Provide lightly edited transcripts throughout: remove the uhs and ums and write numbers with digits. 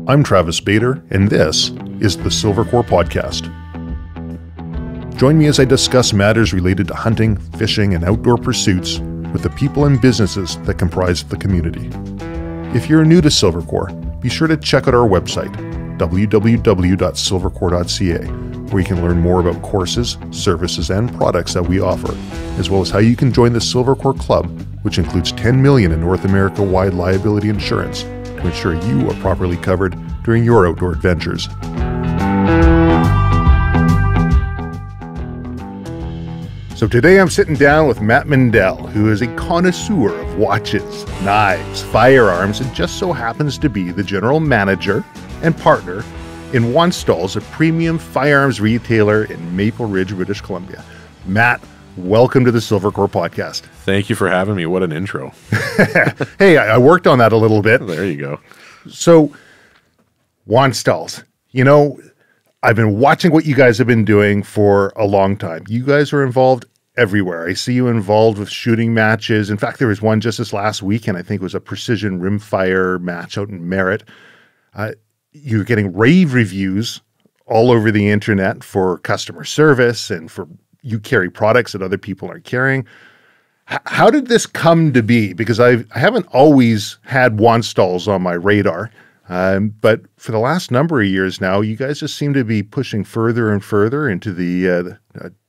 I'm Travis Bader, and this is the Silvercore Podcast. Join me as I discuss matters related to hunting, fishing, and outdoor pursuits with the people and businesses that comprise the community. If you're new to Silvercore, be sure to check out our website, www.silvercore.ca, where you can learn more about courses, services, and products that we offer, as well as how you can join the Silvercore Club, which includes $10 million in North America-wide liability insurance to ensure you are properly covered during your outdoor adventures. So today I'm sitting down with Matt Mendel, who is a connoisseur of watches, knives, firearms, and just so happens to be the general manager and partner in Wanstalls, a premium firearms retailer in Maple Ridge, British Columbia. Matt, welcome to the Silvercore Podcast. Thank you for having me. What an intro. Hey, I worked on that a little bit. There you go. So, Wanstalls, you know, I've been watching what you guys have been doing for a long time. You guys are involved everywhere. I see you involved with shooting matches. In fact, there was one just this last weekend. I think it was a precision rimfire match out in Merritt. You're getting rave reviews all over the internet for customer service and for you carry products that other people aren't carrying. How did this come to be? Because I haven't always had Wanstalls on my radar, but for the last number of years now, you guys just seem to be pushing further and further into the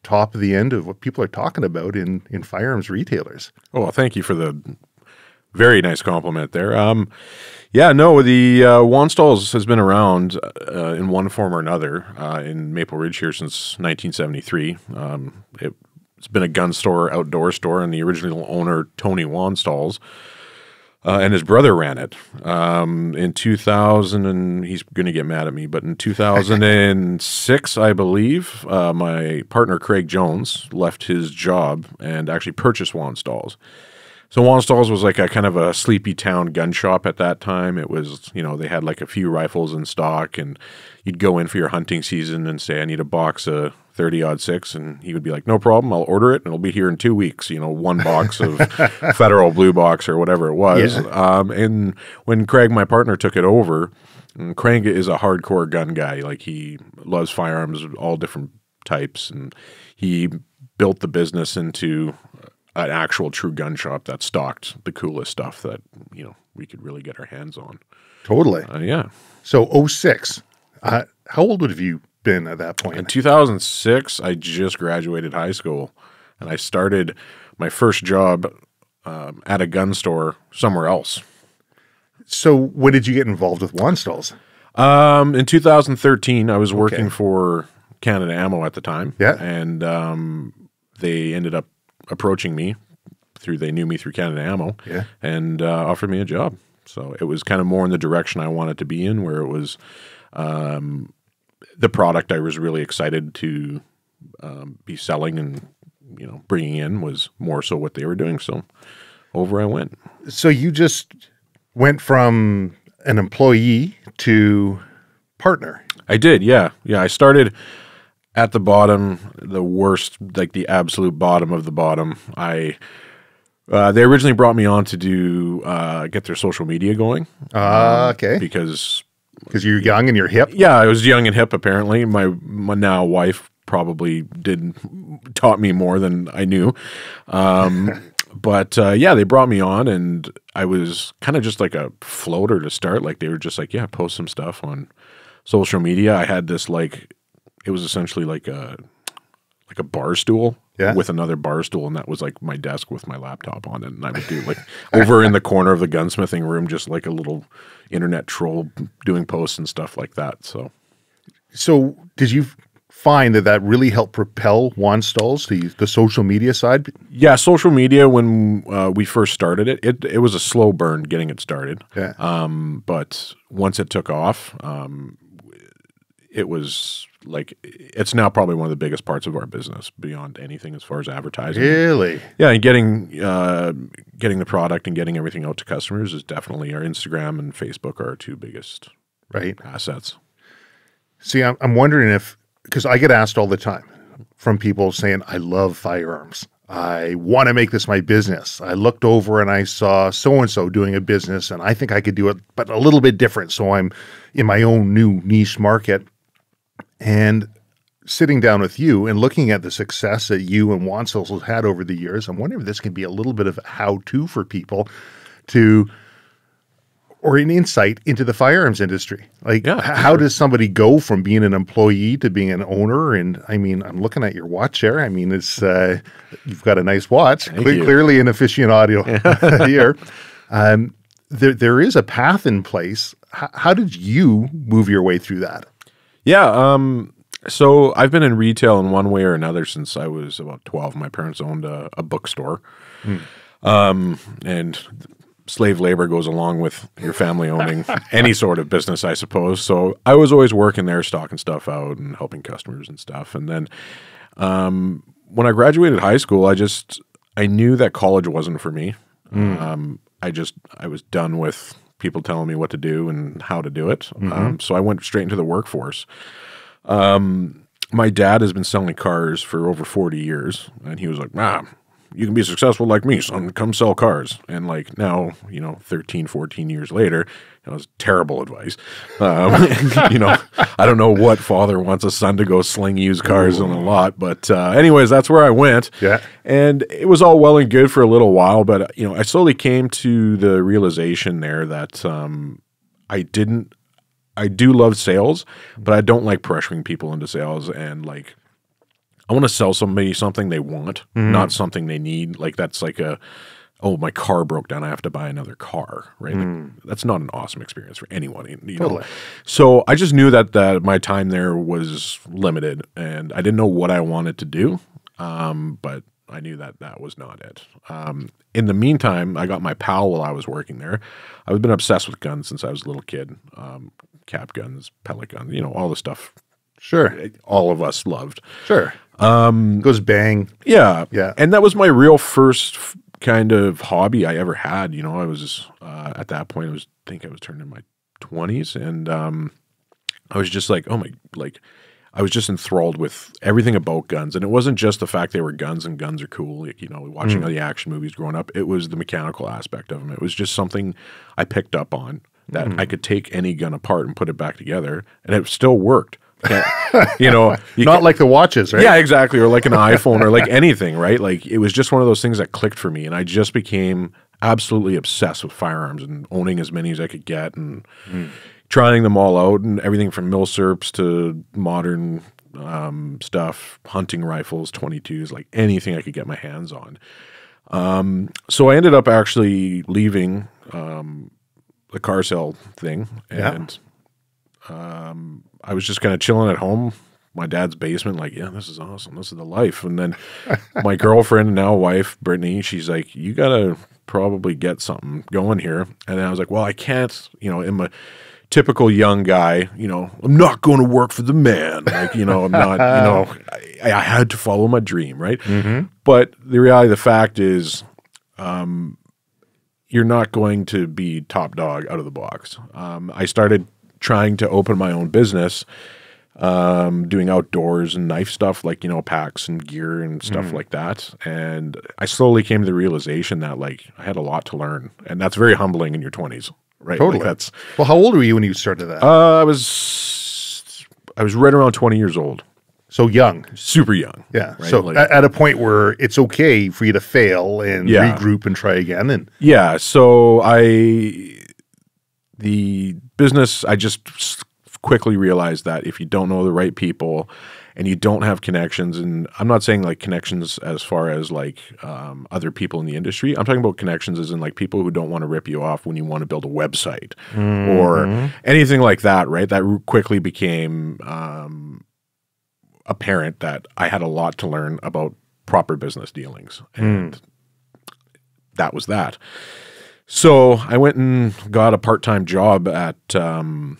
top of the end of what people are talking about in firearms retailers. Oh, well, thank you for the very nice compliment there. Yeah, no, the Wanstalls has been around in one form or another in Maple Ridge here since 1973. It's been a gun store, outdoor store, and the original owner, Tony Wanstalls, and his brother ran it. In 2000, and he's going to get mad at me, but in 2006, I believe, my partner, Craig Jones, left his job and actually purchased Wanstalls. So Wanstalls was like a kind of a sleepy town gun shop at that time. It was, you know, they had like a few rifles in stock, and you'd go in for your hunting season and say, I need a box of 30-06, and he would be like, no problem, I'll order it, and it'll be here in 2 weeks, you know, one box of Federal Blue Box or whatever it was. Yeah. And when Craig, my partner, took it over, Craig is a hardcore gun guy. Like, he loves firearms of all different types, and he built the business into an actual true gun shop that stocked the coolest stuff that, you know, we could really get our hands on. Totally. Yeah. So 06, how old would have you been at that point? In 2006, I just graduated high school, and I started my first job at a gun store somewhere else. So when did you get involved with Wanstalls? In 2013, I was working for Canada Ammo at the time. Yeah. And they ended up approaching me they knew me through Canada Ammo, and offered me a job. So it was kind of more in the direction I wanted to be in, where it was the product I was really excited to be selling and, you know, bringing in was more so what they were doing. So over I went. So you just went from an employee to partner. I did, yeah. Yeah, I started at the bottom, the worst, like the absolute bottom of the bottom. They originally brought me on to do get their social media going. Okay. Because you're young and you're hip. Yeah, I was young and hip. Apparently, my now wife probably taught me more than I knew. But yeah, they brought me on, and I was kind of just like a floater to start. Like, they were just like, yeah, post some stuff on social media. I had this like. It was essentially like a bar stool with another bar stool, and that was like my desk with my laptop on it. And I would do like over in the corner of the gunsmithing room, just like a little internet troll doing posts and stuff like that. So did you find that really helped propel Wanstalls, the social media side? Yeah, social media, when we first started it was a slow burn getting it started. Yeah. But once it took off, it was like, it's now probably one of the biggest parts of our business beyond anything as far as advertising. Really? Yeah, and getting the product and getting everything out to customers is definitely our Instagram and Facebook are our two biggest assets. See, I'm wondering if, because I get asked all the time from people saying, I love firearms. I want to make this my business. I looked over and I saw so-and-so doing a business and I think I could do it, but a little bit different. So I'm in my own new niche market. And sitting down with you and looking at the success that you and Wanstalls have had over the years, I'm wondering if this can be a little bit of a how-to for people or an insight into the firearms industry. Like, how does somebody go from being an employee to being an owner? And I mean, I'm looking at your watch there. I mean, it's you've got a nice watch. Clearly an aficionado here. There is a path in place. How did you move your way through that? Yeah. So I've been in retail in one way or another since I was about 12. My parents owned a bookstore. And slave labor goes along with your family owning any sort of business, I suppose. So I was always working there, stocking stuff out and helping customers and stuff. And then when I graduated high school, I knew that college wasn't for me. I was done with people telling me what to do and how to do it. So I went straight into the workforce. My dad has been selling cars for over 40 years, and he was like, you can be successful like me, son. Come sell cars. And like now, 13, 14 years later, it was terrible advice. I don't know what father wants a son to go sling used cars on a lot. But anyways, that's where I went. Yeah. And it was all well and good for a little while. But, I slowly came to the realization there that I do love sales, but I don't like pressuring people into sales. And like, I want to sell somebody something they want, not something they need. Like that's like my car broke down, I have to buy another car, right? Like, that's not an awesome experience for anyone, Totally. So I just knew that my time there was limited, and I didn't know what I wanted to do, but I knew that was not it. In the meantime, I got my pal while I was working there. I've been obsessed with guns since I was a little kid. Cap guns, pellet guns, all the stuff. Sure. All of us loved. Sure. Goes bang. Yeah. Yeah. And that was my real first kind of hobby I ever had. I was, at that point, I think I was turning my 20s. And I was just like, I was just enthralled with everything about guns. And it wasn't just the fact they were guns and guns are cool. Like, watching all the action movies growing up, it was the mechanical aspect of them. It was just something I picked up on, that I could take any gun apart and put it back together, and it still worked. Not like the watches, right? Yeah, exactly. Or like an iPhone or like anything, right? Like it was just one of those things that clicked for me, and I just became absolutely obsessed with firearms and owning as many as I could get and trying them all out, and everything from milsurps to modern stuff, hunting rifles, 22s, like anything I could get my hands on. So I ended up actually leaving the car sale thing, and I was just kind of chilling at home, my dad's basement, like, yeah, this is awesome. This is the life. And then my girlfriend and now wife, Brittany, she's like, you got to probably get something going here. And then I was like, well, I can't, I'm a typical young guy, I'm not going to work for the man. Like, I'm not, I had to follow my dream, right? But the reality of the fact is, you're not going to be top dog out of the box. I started trying to open my own business, doing outdoors and knife stuff, like, packs and gear and stuff like that. And I slowly came to the realization that like I had a lot to learn, and that's very humbling in your 20s, right? Totally. Like well, how old were you when you started that? I was right around 20 years old. So young. Super young. Yeah. Right? So like, at a point where it's okay for you to fail and regroup and try again. And yeah. So the business, I just quickly realized that if you don't know the right people and you don't have connections, and I'm not saying like connections as far as like other people in the industry, I'm talking about connections as in like people who don't want to rip you off when you want to build a website or anything like that, right? That quickly became apparent that I had a lot to learn about proper business dealings, and that was that. So I went and got a part-time job at the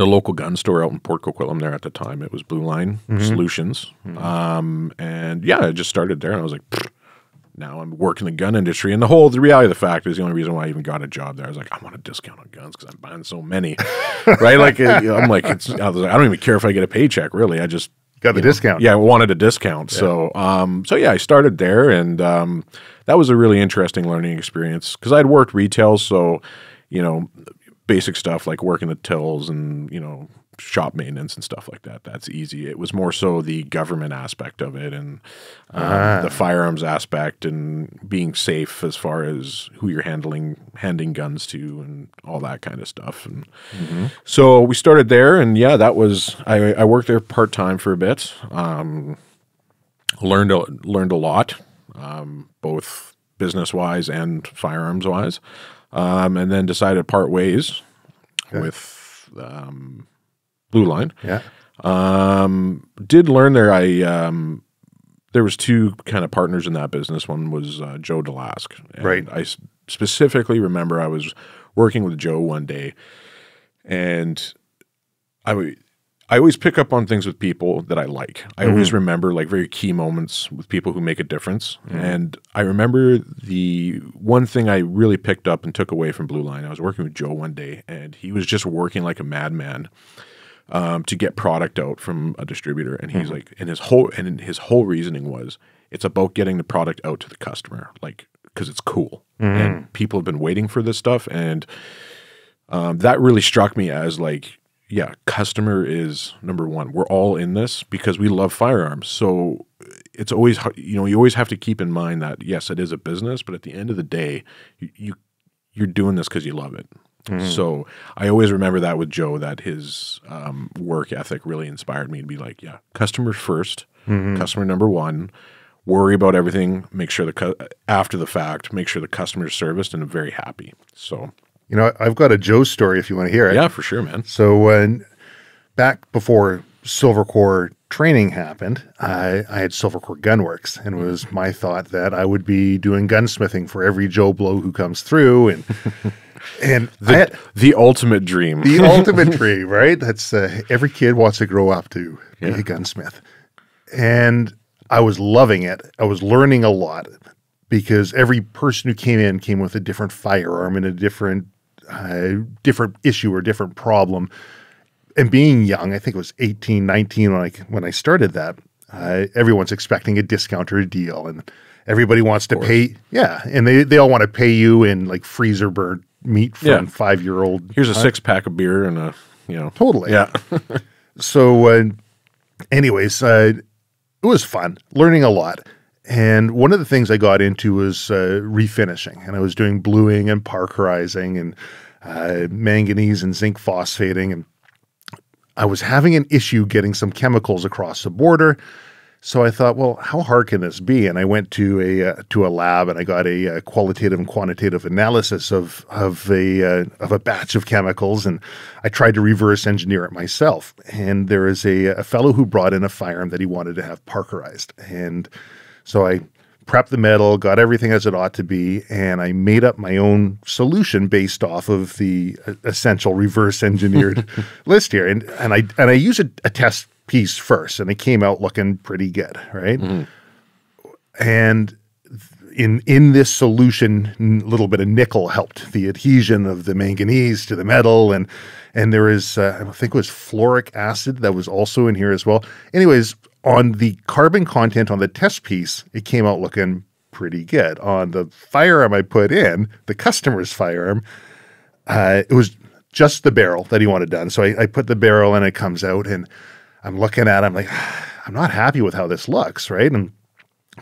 local gun store out in Port Coquitlam there at the time. It was Blue Line Solutions. And yeah, I just started there, and I was like, now I'm working the gun industry. And the reality of the fact is the only reason why I even got a job there, I was like, I want a discount on guns because I'm buying so many, right? Like, I'm like, I don't even care if I get a paycheck, really. I just Got the discount. Yeah, I wanted a discount. So, I started there, and that was a really interesting learning experience because I'd worked retail, so basic stuff like working the tills and shop maintenance and stuff like that. That's easy. It was more so the government aspect of it and the firearms aspect and being safe as far as who you're handing guns to and all that kind of stuff. And so we started there, and that was I worked there part-time for a bit. Learned a lot, both business-wise and firearms-wise, and then decided to part ways with Blue Line. Yeah. Did learn there. There was two kind of partners in that business. One was Joe Delask. Right. I specifically remember I was working with Joe one day, and I always pick up on things with people that I like. I always remember like very key moments with people who make a difference. And I remember the one thing I really picked up and took away from Blue Line. I was working with Joe one day, and he was just working like a madman to get product out from a distributor. And he's like, and his whole reasoning was, it's about getting the product out to the customer, like, because it's cool. And people have been waiting for this stuff. And that really struck me as like, customer is number one. We're all in this because we love firearms. So it's always, you always have to keep in mind that, yes, it is a business, but at the end of the day, you're doing this because you love it. So I always remember that with Joe, that his work ethic really inspired me to be like, customer first, customer number one, worry about everything, make sure after the fact, make sure the customer's serviced and very happy. So, I've got a Joe story if you want to hear it. Yeah, for sure, man. So back before Silvercore training happened, I had Silvercore Gunworks, and it was my thought that I would be doing gunsmithing for every Joe Blow who comes through, and the ultimate dream. The ultimate dream, right? That's every kid wants to grow up to be a gunsmith. And I was loving it. I was learning a lot because every person who came with a different firearm and a different issue or different problem. And being young, I think it was 18, 19 when I started that, everyone's expecting a discount or a deal, and everybody wants to pay. Yeah, and they all want to pay you in like freezer burnt meat from 5-year-old. Here's a 6-pack of beer and a totally. Yeah. So, anyways, it was fun, learning a lot. And one of the things I got into was refinishing, and I was doing bluing and parkerizing and manganese and zinc phosphating, and I was having an issue getting some chemicals across the border. So I thought, well, how hard can this be? And I went to a lab, and I got a qualitative and quantitative analysis of a batch of chemicals, and I tried to reverse engineer it myself. And there is a fellow who brought in a firearm that he wanted to have parkerized, and so I prepped the metal, got everything as it ought to be, and I made up my own solution based off of the essential reverse engineered list here. And I used a test piece first, and it came out looking pretty good, right? And in this solution, a little bit of nickel helped the adhesion of the manganese to the metal, and there is I think it was fluoric acid that was also in here as well. Anyways, on the carbon content on the test piece, it came out looking pretty good. On the firearm I put in, the customer's firearm, it was just the barrel that he wanted done. So I put the barrel in, it comes out, and I'm looking at it, I'm like, I'm not happy with how this looks, right? And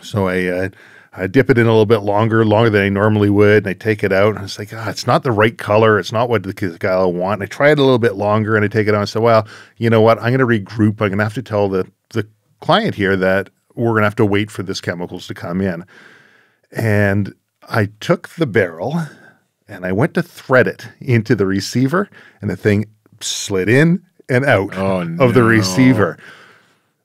so I dip it in a little bit longer than I normally would, and I take it out, and it's like, it's not the right color. It's not what the guy will want. And I try it a little bit longer, and I take it out and say, well, you know what? I'm going to regroup. I'm going to have to tell the client here that we're going to have to wait for this chemicals to come in. And I took the barrel, and I went to thread it into the receiver, and the thing slid in and out of the receiver.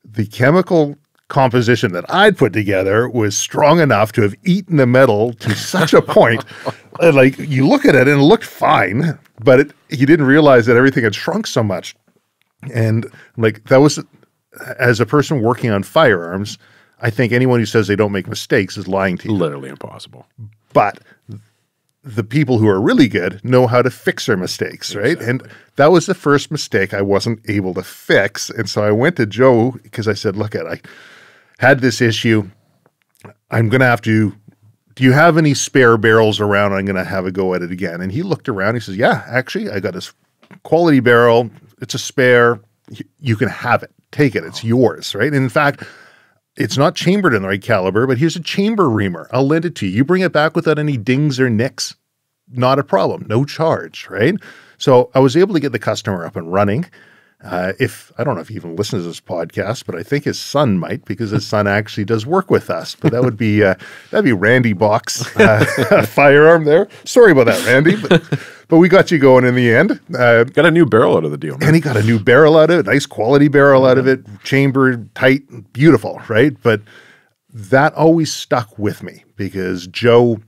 The chemical composition that I'd put together was strong enough to have eaten the metal to such a point. Like, you look at it and it looked fine, but you didn't realize that everything had shrunk so much. And like, that was, as a person working on firearms, I think anyone who says they don't make mistakes is lying to you. Literally impossible. But the people who are really good know how to fix their mistakes, right? Exactly. And that was the first mistake I wasn't able to fix. And so I went to Joe because I said, look, I had this issue. I'm going to have to, do you have any spare barrels around? I'm going to have a go at it again. And he looked around. He says, yeah, actually, I got this quality barrel. It's a spare. You can have it. Take it. It's yours, right? And in fact, it's not chambered in the right caliber, but here's a chamber reamer. I'll lend it to you. You bring it back without any dings or nicks. Not a problem. No charge, right? So I was able to get the customer up and running. If I don't know if he even listens to this podcast, but I think his son might, because his son actually does work with us. But that would be that'd be Randy Box Firearm there. Sorry about that, Randy, but we got you going in the end. Got a new barrel out of the deal, man. And he got a new barrel out of it, nice quality barrel out of it, chambered, tight, beautiful, right? But that always stuck with me because Joe,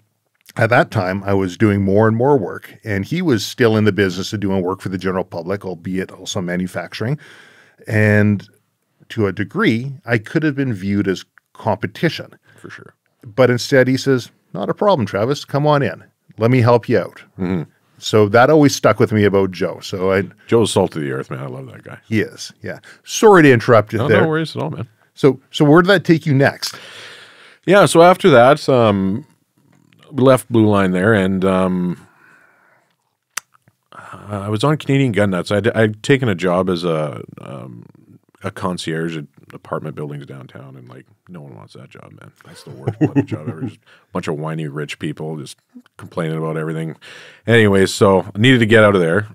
at that time, I was doing more and more work, and he was still in the business of doing work for the general public, albeit also manufacturing. And to a degree, I could have been viewed as competition. For sure. But instead, he says, not a problem, Travis. Come on in. Let me help you out. Mm-hmm. So that always stuck with me about Joe. Joe's salt of the earth, man. I love that guy. He is, yeah. Sorry to interrupt you there. No worries at all, man. So where did that take you next? Yeah, so after that, we left Blue Line there, and I was on Canadian Gun Nuts. I'd taken a job as a concierge at apartment buildings downtown, and like no one wants that job, man. That's the worst bloody job ever. Just a bunch of whiny rich people just complaining about everything. Anyways, so I needed to get out of there.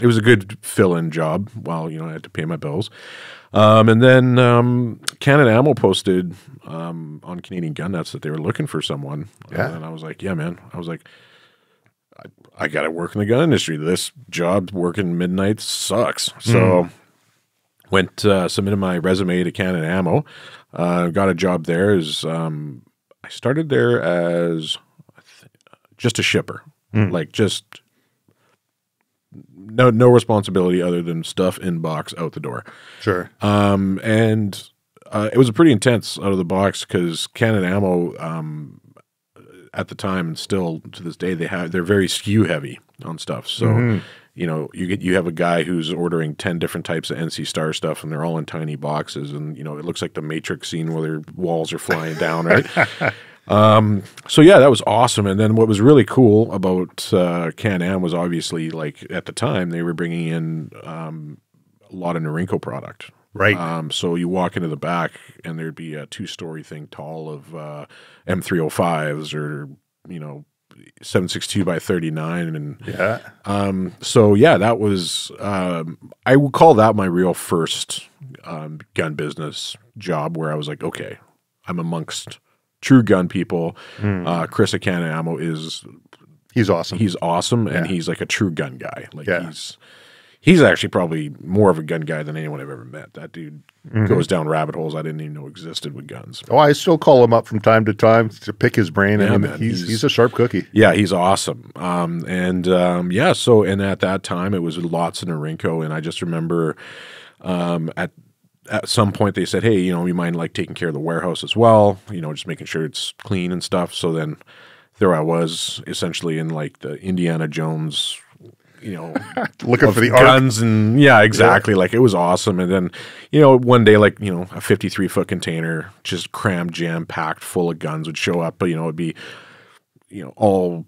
It was a good fill-in job while I had to pay my bills. And then Canada Ammo posted on Canadian Gun Nuts that they were looking for someone. Yeah. And I was like, yeah, man. I was like, I got to work in the gun industry. This job working midnight sucks. So went submitted my resume to Canada Ammo. Got a job there. I started there as just a shipper. Like just no responsibility other than stuff in box out the door. Sure. And it was a pretty intense out of the box because Canada Ammo at the time and still to this day they're very SKU heavy on stuff. So you have a guy who's ordering 10 different types of NC Star stuff and they're all in tiny boxes and it looks like the Matrix scene where their walls are flying down, right? So yeah, that was awesome. And then what was really cool about Can-Am was obviously like at the time they were bringing in a lot of Norinco product. Right. So you walk into the back and there'd be a 2-story thing tall of M305s or 7.62 by 39 and yeah. So yeah, that was I would call that my real first gun business job where I was like, okay, I'm amongst true gun people. Chris at Canada Ammo he's awesome. He's awesome, and he's like a true gun guy. Like he's actually probably more of a gun guy than anyone I've ever met. That dude goes down rabbit holes I didn't even know existed with guns. Oh, I still call him up from time to time to pick his brain. Yeah, and man, he's a sharp cookie. Yeah, he's awesome. So at that time it was lots of Norinco, and I just remember at some point they said, hey, you mind like taking care of the warehouse as well, just making sure it's clean and stuff. So then there I was essentially in like the Indiana Jones, looking for the guns arc. And yeah, exactly. Yeah. Like it was awesome. And then, one day, like, a 53-foot container just crammed, jam packed full of guns would show up, but it'd be, all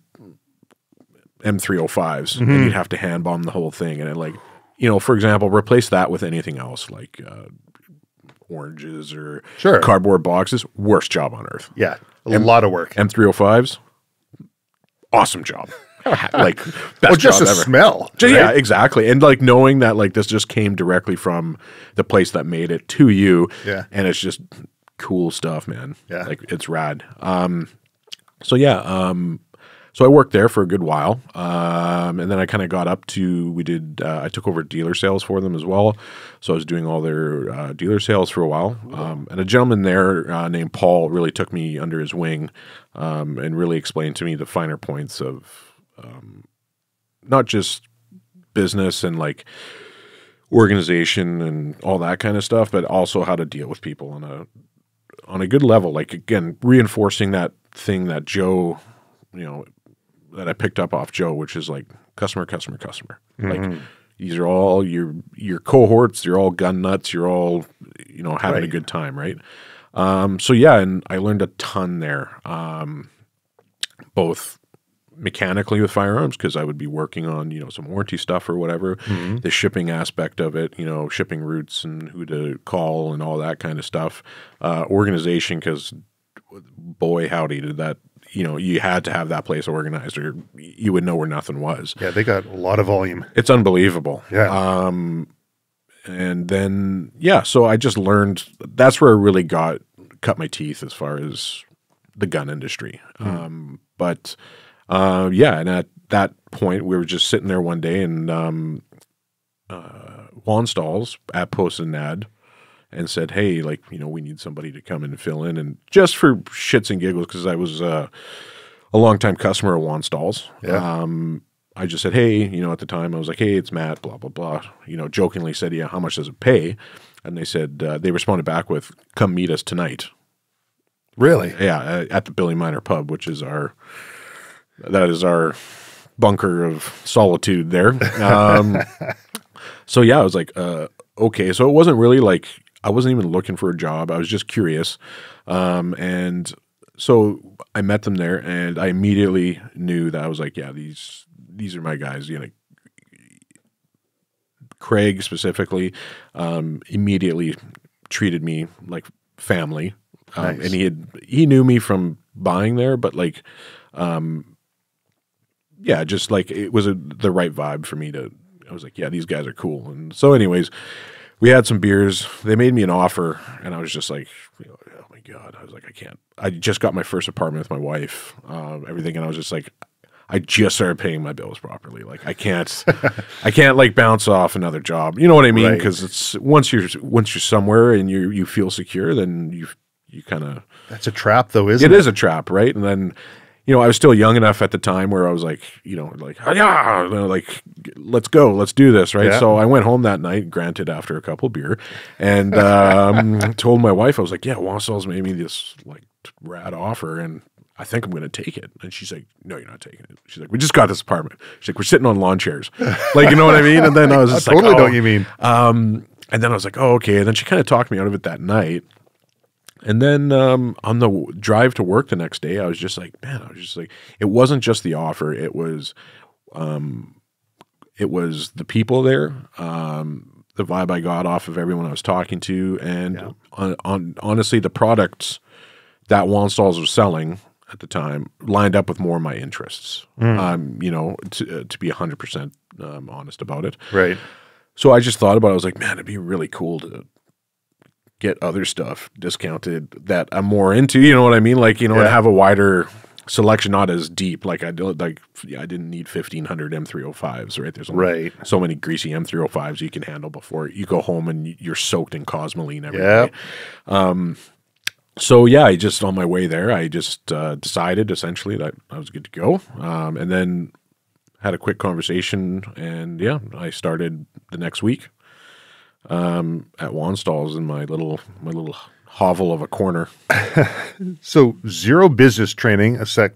M305s and you'd have to hand bomb the whole thing. And it like, for example, replace that with anything else like oranges or cardboard boxes. Worst job on earth. Yeah. A lot of work. M305s. Awesome job. Like best just job a ever. Smell. Right? Yeah, exactly. And like knowing that like this just came directly from the place that made it to you. Yeah. And it's just cool stuff, man. Yeah. Like it's rad. So I worked there for a good while, and then I kind of got up to I took over dealer sales for them as well. So I was doing all their dealer sales for a while, and a gentleman there named Paul really took me under his wing and really explained to me the finer points of not just business and like organization and all that kind of stuff, but also how to deal with people on a good level. Like again, reinforcing that thing that Joe, that I picked up off Joe, which is like customer, customer, customer. Like these are all your cohorts. You're all gun nuts. You're all, you know, having a good time, right? So yeah, and I learned a ton there, both mechanically with firearms, because I would be working on, you know, some warranty stuff or whatever, the shipping aspect of it, you know, shipping routes and who to call and all that kind of stuff. Organization, because boy, howdy, did that, you know, you had to have that place organized or you would know where nothing was. Yeah, they got a lot of volume. It's unbelievable. Yeah. And then, yeah, so I just learned, that's where I really cut my teeth as far as the gun industry. But yeah, and at that point, we were just sitting there one day, and Wanstalls posted an ad and said, hey, like, you know, we need somebody to come in and fill in. And just for shits and giggles, because I was a longtime customer of Wanstalls. Yeah. I just said, hey, you know, at the time I was like, hey, it's Matt, blah, blah, blah. You know, jokingly said, yeah, how much does it pay? And they said, they responded back with, come meet us tonight. Really? Yeah, at the Billy Miner Pub, which is our bunker of solitude there. So yeah, I was like, okay. So it wasn't really like, I wasn't even looking for a job. I was just curious. And so I met them there, and I immediately knew that I was like, yeah, these are my guys. You know, Craig specifically, immediately treated me like family. Nice. And he knew me from buying there, but like, yeah, just like it was the right vibe for me I was like, yeah, these guys are cool. And so anyways, we had some beers. They made me an offer, and I was just like, oh my God. I was like, I can't. I just got my first apartment with my wife, everything. And I was just like, I just started paying my bills properly. Like I can't like bounce off another job. You know what I mean? Because it's once you're somewhere and you feel secure, then you kind of. That's a trap, though, isn't it? It is a trap, right? And then, you know, I was still young enough at the time where I was like, you know, like, yeah, you know, like, let's go, let's do this, right? Yeah. So I went home that night, granted after a couple beer, and told my wife, I was like, yeah, Wanstalls made me this like rad offer, and I think I'm going to take it. And she's like, no, you're not taking it. She's like, we just got this apartment. She's like, we're sitting on lawn chairs. Like, you know what I mean? And then I was just I totally like, know what you mean. and then I was like, oh, okay. And then she kind of talked me out of it that night. And then on the drive to work the next day, I was just like, man, it wasn't just the offer. It was the people there, the vibe I got off of everyone I was talking to, and honestly, the products that Wanstalls was selling at the time lined up with more of my interests. You know, to be 100% honest about it. Right. So I just thought about it. I was like, man, it'd be really cool to get other stuff discounted that I'm more into, you know what I mean? Like, you know, and have a wider selection, not as deep. Like I didn't need 1,500 M305s, right? There's only so many greasy M305s you can handle before you go home and you're soaked in Cosmoline every day. So yeah, I just, on my way there, I just decided essentially that I was good to go. And then had a quick conversation, and yeah, I started the next week. At Wanstalls in my little hovel of a corner. So zero business training aside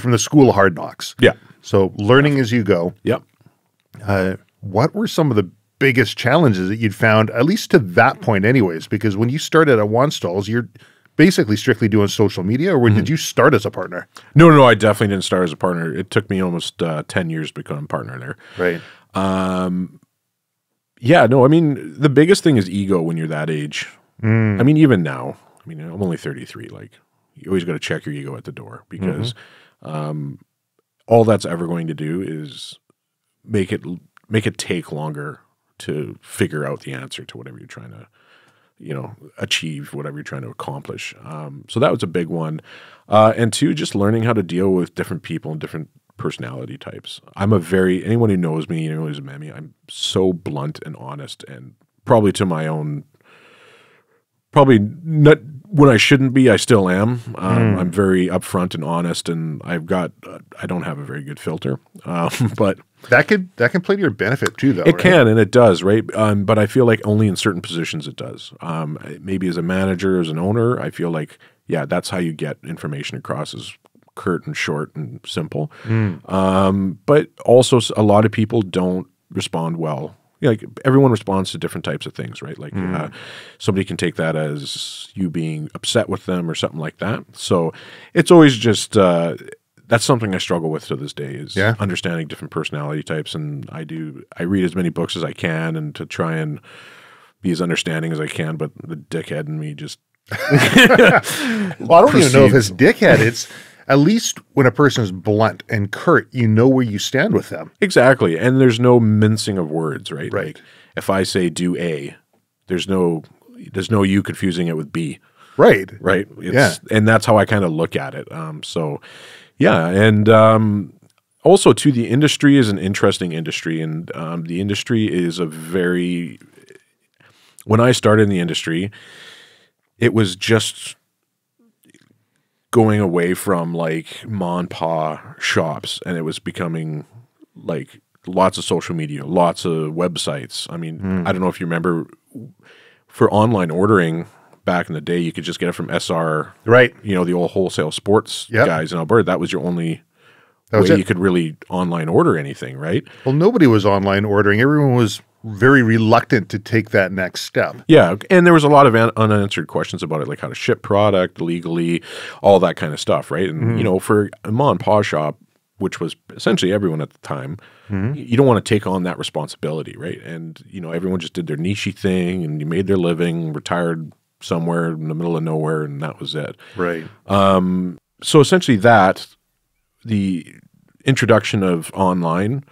from the school of hard knocks. Yeah. So learning as you go. Yep. What were some of the biggest challenges that you'd found, at least to that point anyways? Because when you started at Wanstalls, you're basically strictly doing social media, or did you start as a partner? No, I definitely didn't start as a partner. It took me almost 10 years to become a partner there. Right. Yeah, no, I mean, the biggest thing is ego when you're that age. I mean, even now, I mean, I'm only 33. Like, you always got to check your ego at the door, because all that's ever going to do is make it take longer to figure out the answer to whatever you're trying to, you know, achieve, whatever you're trying to accomplish. So that was a big one. And two, just learning how to deal with different people and different personality types. Anyone who knows me, anyone who's met me, I'm so blunt and honest, and probably to my own, probably not when I shouldn't be, I still am. I'm very upfront and honest, and I don't have a very good filter. But that can play to your benefit too, though. It can, and it does, right? But I feel like only in certain positions it does. Maybe as a manager, as an owner, I feel like, yeah, that's how you get information across, is curt and short and simple. But also a lot of people don't respond well. Like everyone responds to different types of things, right? Like somebody can take that as you being upset with them or something like that. So it's always just that's something I struggle with to this day is understanding different personality types. And I read as many books as I can and to try and be as understanding as I can. But the dickhead in me just well, I don't even know if it's dickhead. It's at least when a person is blunt and curt, you know where you stand with them. Exactly. And there's no mincing of words, right? Right. Like if I say do A, there's no you confusing it with B. Right. Right. And that's how I kind of look at it. So yeah. And also too, the industry is an interesting industry. And the industry is when I started in the industry, it was just going away from like ma and pa shops, and it was becoming like lots of social media, lots of websites. I mean, I don't know if you remember for online ordering back in the day, you could just get it from SR, right? You know, the old wholesale sports guys in Alberta. That was your only way you could really online order anything, right? Well, nobody was online ordering. Everyone was very reluctant to take that next step. Yeah, and there was a lot of unanswered questions about it, like how to ship product legally, all that kind of stuff, right? And, you know, for a mom and pop shop, which was essentially everyone at the time, you don't want to take on that responsibility, right? And, you know, everyone just did their niche thing and you made their living, retired somewhere in the middle of nowhere, and that was it. Right. So essentially the introduction of online,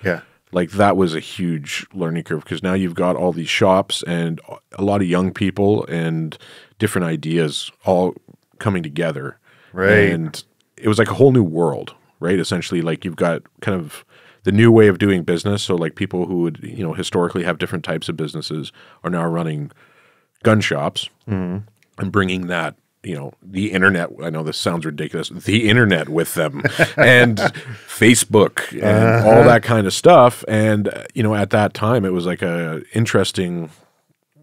like that was a huge learning curve because now you've got all these shops and a lot of young people and different ideas all coming together. Right. And it was like a whole new world, right? Essentially, like you've got kind of the new way of doing business. So like people who would, you know, historically have different types of businesses are now running gun shops and bringing that, you know, the internet. I know this sounds ridiculous. The internet with them and Facebook and all that kind of stuff. And, you know, at that time, it was like a interesting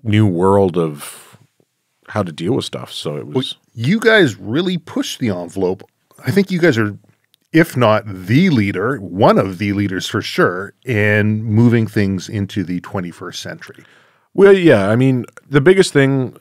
new world of how to deal with stuff. So it was. Well, you guys really pushed the envelope. I think you guys are, if not the leader, one of the leaders for sure in moving things into the 21st century. Well, yeah. I mean, the biggest thing,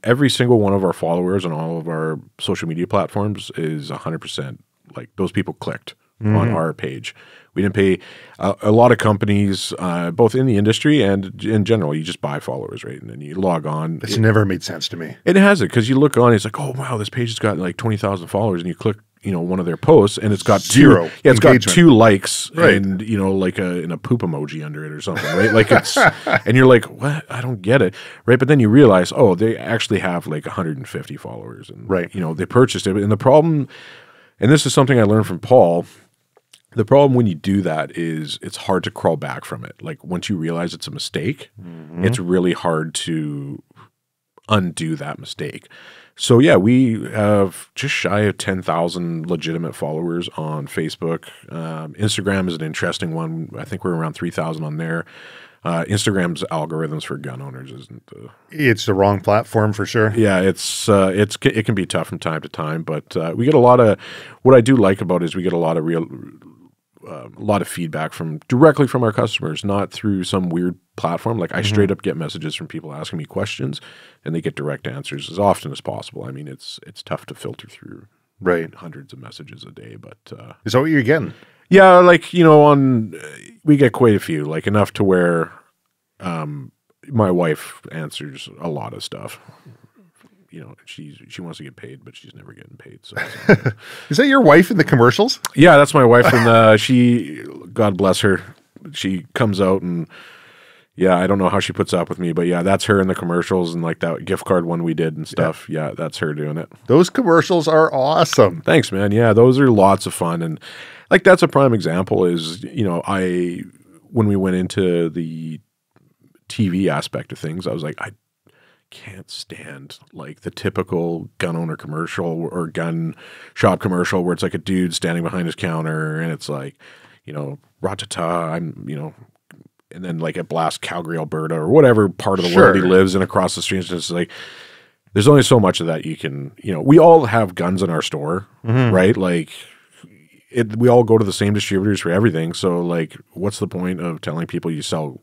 every single one of our followers on all of our social media platforms is 100% like those people clicked on our page. We didn't pay a lot of companies, both in the industry and in general, you just buy followers, right? And then you log on. It's never made sense to me. It hasn't, because you look on, it's like, oh, wow, this page has got like 20,000 followers, and you click, you know, one of their posts, and it's got zero. It's got 2 likes, right, and you know, like a poop emoji under it or something, right? Like it's, and you're like, what? I don't get it, right? But then you realize, oh, they actually have like 150 followers, and right, you know, they purchased it. And the problem, and this is something I learned from Paul. The problem when you do that is it's hard to crawl back from it. Like once you realize it's a mistake, it's really hard to undo that mistake. So yeah, we have just shy of 10,000 legitimate followers on Facebook. Instagram is an interesting one. I think we're around 3,000 on there. Instagram's algorithms for gun owners isn't. It's the wrong platform for sure. Yeah, it can be tough from time to time, but we get a lot of. What I do like about it is we get a lot of feedback directly from our customers, not through some weird platform. Like I straight up get messages from people asking me questions, and they get direct answers as often as possible. I mean, it's tough to filter through hundreds of messages a day, but is that what you're getting? Yeah, like, you know, we get quite a few, like enough to where my wife answers a lot of stuff. You know, she wants to get paid, but she's never getting paid. So is that your wife in the commercials? Yeah, that's my wife, and she, God bless her, she comes out and yeah, I don't know how she puts up with me, but yeah, that's her in the commercials and like that gift card one we did and stuff. Yeah, that's her doing it. Those commercials are awesome. Thanks, man. Yeah, those are lots of fun, and like that's a prime example. Is, you know, when we went into the TV aspect of things, I was like, I can't stand like the typical gun owner commercial or gun shop commercial where it's like a dude standing behind his counter and it's like, you know, ratata, I'm, you know, and then like it blasts Calgary, Alberta, or whatever part of the world he lives in across the street. It's like, there's only so much of that you can, you know, we all have guns in our store, right? Like we all go to the same distributors for everything. So like, what's the point of telling people you sell,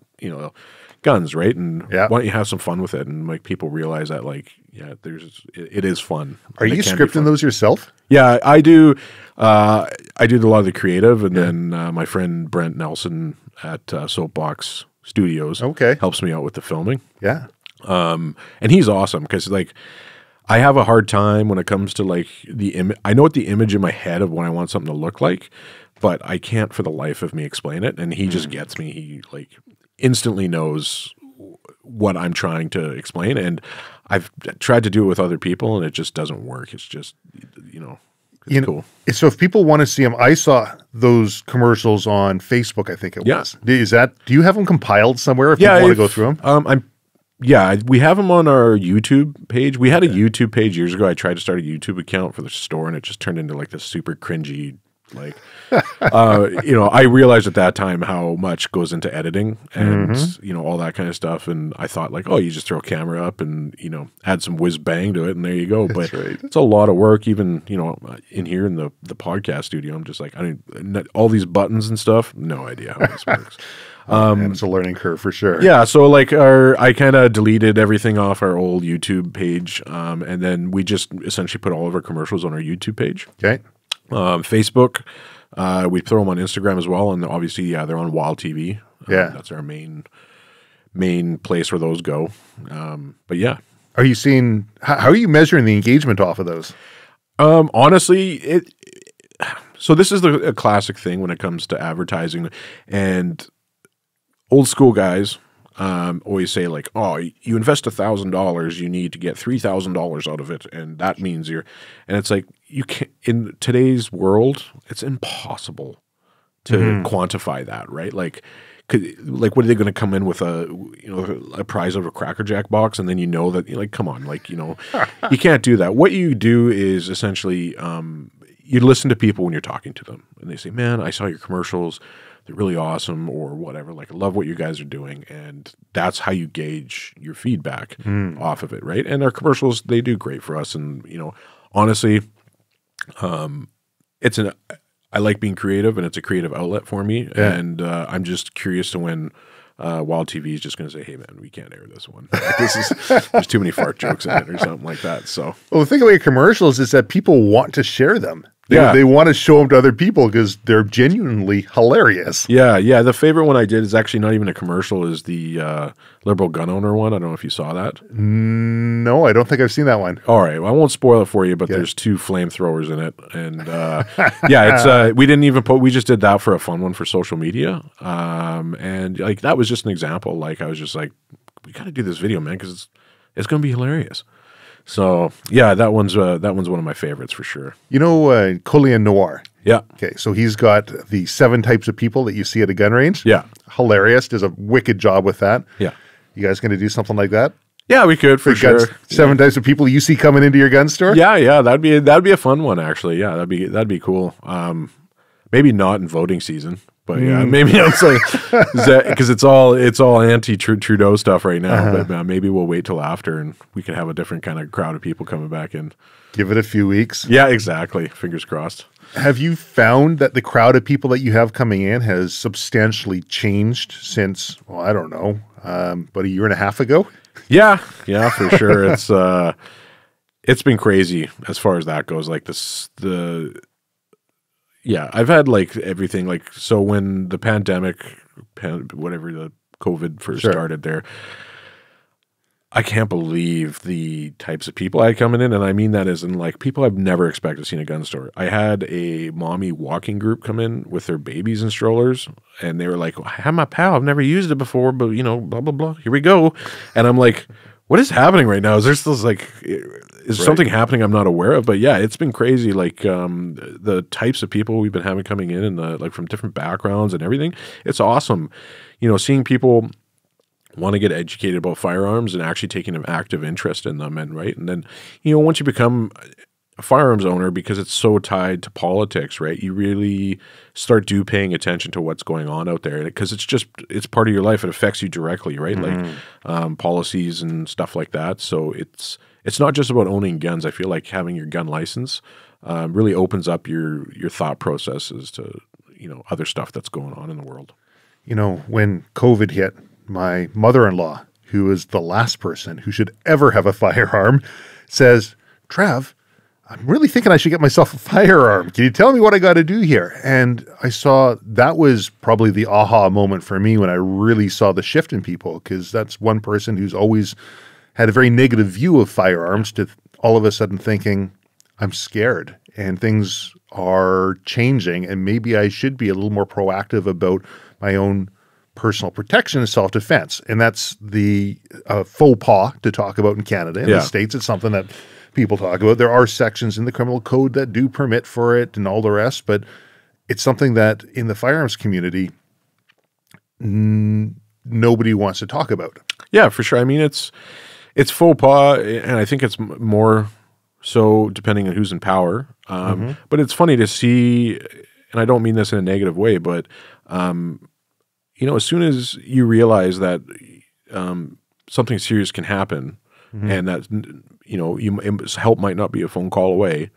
guns, right? And why don't you have some fun with it and make people realize that like, yeah, it is fun. Are you scripting those yourself? Yeah, I do. I do a lot of the creative, and then my friend Brent Nelson at Soapbox Studios helps me out with the filming. Yeah. And he's awesome because like I have a hard time when it comes to like the image. I know what the image in my head of what I want something to look like, but I can't for the life of me explain it. And he just gets me. He like instantly knows what I'm trying to explain. And I've tried to do it with other people and it just doesn't work. It's just, it's cool. So if people want to see them, I saw those commercials on Facebook, I think it was. Do you have them compiled somewhere if you want to go through them? We have them on our YouTube page. We had a YouTube page years ago. I tried to start a YouTube account for the store and it just turned into like this super cringy, like, I realized at that time how much goes into editing and, all that kind of stuff. And I thought like, oh, you just throw a camera up and, add some whiz bang to it and there you go. But it's a lot of work even, in here in the podcast studio. I'm just like, all these buttons and stuff, no idea how this works. It's a learning curve for sure. Yeah. So like I kind of deleted everything off our old YouTube page. And then we just essentially put all of our commercials on our YouTube page. Okay. Facebook, we throw them on Instagram as well, and obviously, they're on Wild TV. That's our main place where those go. But yeah, are you seeing? How are you measuring the engagement off of those? Honestly, so this is a classic thing when it comes to advertising, and old school guys always say like, oh, you invest $1,000, you need to get $3,000 out of it, and that means and it's like you can't in today's world, it's impossible to quantify that, right? Like, what are they going to come in with a prize of a Cracker Jack box, and then that you're like, come on, like you can't do that. What you do is essentially you listen to people when you're talking to them, and they say, man, I saw your commercials. They're really awesome or whatever. Like, I love what you guys are doing. And that's how you gauge your feedback off of it, right? And our commercials, they do great for us. And, honestly, I like being creative and it's a creative outlet for me. Yeah. And I'm just curious to when Wild TV is just going to say, hey, man, we can't air this one. Like, there's too many fart jokes in it or something like that. So, well, the thing about your commercials is that people want to share them. They want to show them to other people because they're genuinely hilarious. Yeah. The favorite one I did is actually not even a commercial, is the liberal gun owner one. I don't know if you saw that. No, I don't think I've seen that one. All right. Well, I won't spoil it for you, but there's 2 flamethrowers in it. And it's we didn't even we just did that for a fun one for social media. And like that was just an example. Like I was just like, we got to do this video, man, because it's going to be hilarious. So yeah, that one's one of my favorites for sure. Collier Noir. Yeah. Okay, so he's got the 7 types of people that you see at a gun range. Yeah. Hilarious. Does a wicked job with that. Yeah. You guys going to do something like that? Yeah, we could for sure. 7 types of people you see coming into your gun store. Yeah. That'd be a fun one actually. Yeah, that'd be cool. Maybe not in voting season. But yeah, maybe I'm saying because it's all anti-Trudeau stuff right now. But maybe we'll wait till after, and we can have a different kind of crowd of people coming back in. Give it a few weeks. Yeah, exactly. Fingers crossed. Have you found that the crowd of people that you have coming in has substantially changed since? Well, I don't know, about a year and a half ago. Yeah, for sure. It's been crazy as far as that goes. Like Yeah, I've had like everything. Like, so when the whatever the COVID first started there, I can't believe the types of people I had coming in. And I mean that as in like people I've never expected to see in a gun store. I had a mommy walking group come in with their babies in strollers. And they were like, I have my pal. I've never used it before, but blah, blah, blah. Here we go. And I'm like, what is happening right now? Is there still something happening I'm not aware of? But yeah, it's been crazy. Like the types of people we've been having coming in and like from different backgrounds and everything. It's awesome. Seeing people want to get educated about firearms and actually taking an active interest in them. And then, once you become a firearms owner, because it's so tied to politics, right? You really start paying attention to what's going on out there because it's part of your life. It affects you directly, right? Like policies and stuff like that. So it's not just about owning guns. I feel like having your gun license really opens up your thought processes to, other stuff that's going on in the world. When COVID hit, my mother-in-law, who is the last person who should ever have a firearm, says, Trav, I'm really thinking I should get myself a firearm. Can you tell me what I got to do here? And I saw that was probably the aha moment for me when I really saw the shift in people, because that's one person who's always had a very negative view of firearms to all of a sudden thinking, I'm scared and things are changing and maybe I should be a little more proactive about my own personal protection and self-defense. And that's the faux pas to talk about in Canada. In the States, it's something that people talk about. There are sections in the criminal code that do permit for it and all the rest, but it's something that in the firearms community, nobody wants to talk about. Yeah, for sure. I mean, it's faux pas, and I think it's more so depending on who's in power. But it's funny to see, and I don't mean this in a negative way, but as soon as you realize that something serious can happen, and that help might not be a phone call away,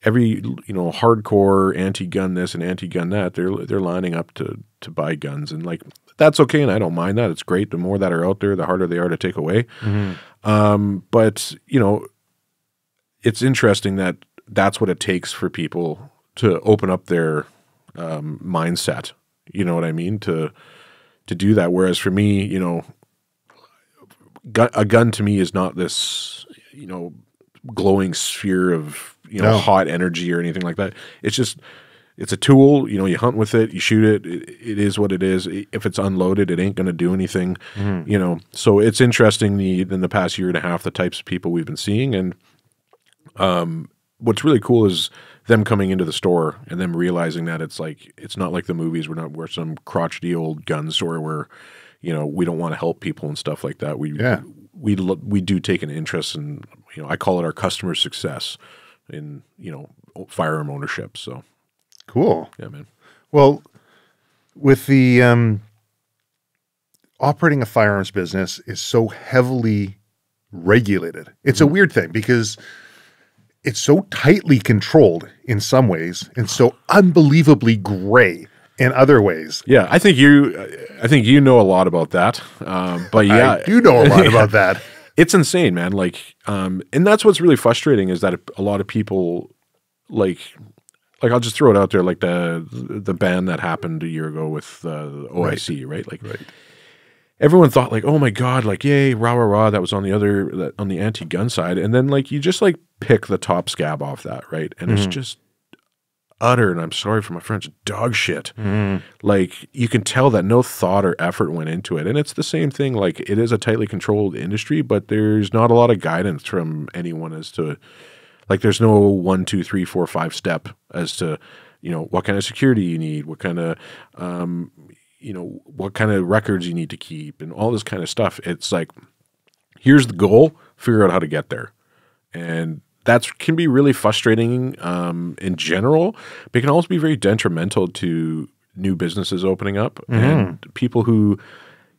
every hardcore anti-gun this and anti-gun that, they're lining up to buy guns, and like that's okay, and I don't mind that. It's great. The more that are out there, the harder they are to take away. But it's interesting that that's what it takes for people to open up their mindset. You know what I mean? To do that. Whereas for me, a gun to me is not this, glowing sphere of, hot energy or anything like that. It's just, it's a tool. You hunt with it, you shoot it. It is what it is. If it's unloaded, it ain't going to do anything. So it's interesting in the past year and a half, the types of people we've been seeing. And what's really cool is them coming into the store and them realizing that it's not like the movies. We're some crotchety old gun store where, we don't want to help people and stuff like that. We do take an interest in, I call it our customer success in, firearm ownership. So cool. Yeah, man. Well, with the operating a firearms business is so heavily regulated. It's a weird thing because it's so tightly controlled in some ways and so unbelievably gray in other ways. Yeah, I think you know a lot about that. But yeah, I do know a lot about that. It's insane, man. And that's what's really frustrating is that a lot of people like I'll just throw it out there, like the ban that happened a year ago with the OIC, right? Everyone thought like, oh my God, like, yay, rah, rah, rah, that was on the anti-gun side. And then you just pick the top scab off that, right? And it's just utter, and I'm sorry for my French, dog shit. You can tell that no thought or effort went into it. And it's the same thing, it is a tightly controlled industry, but there's not a lot of guidance from anyone as to, there's no 1, 2, 3, 4, 5 step as to, what kind of security you need, what kind of, what kind of records you need to keep and all this kind of stuff. It's here's the goal, figure out how to get there. And that can be really frustrating in general, but it can also be very detrimental to new businesses opening up and people who,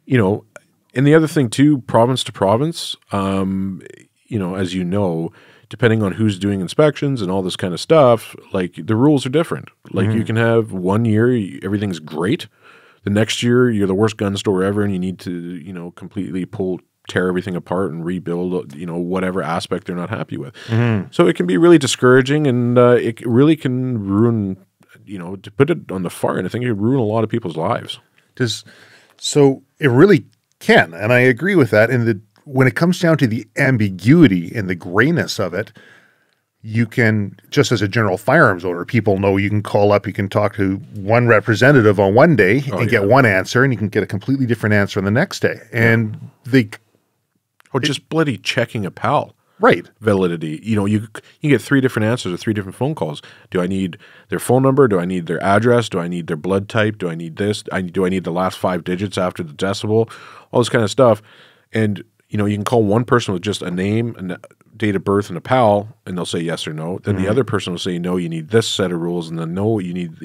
and the other thing too, province to province, as depending on who's doing inspections and all this kind of stuff, the rules are different. You can have 1 year, everything's great. The next year, you're the worst gun store ever and you need to, completely tear everything apart and rebuild, whatever aspect they're not happy with. So it can be really discouraging and it really can ruin, to put it on the far end, I think it can ruin a lot of people's lives. So it really can, and I agree with that. And when it comes down to the ambiguity and the grayness of it, you can, just as a general firearms owner, people know you can call up, you can talk to one representative on one day and get one answer, and you can get a completely different answer on the next day. And or just bloody checking a PAL. Right. Validity. You get 3 different answers or 3 different phone calls. Do I need their phone number? Do I need their address? Do I need their blood type? Do I need this? Do I need the last 5 digits after the decibel? All this kind of stuff. And, you can call one person with just a name and date of birth and a PAL, and they'll say yes or no. Then the other person will say, no, you need this set of rules, and then no, you need,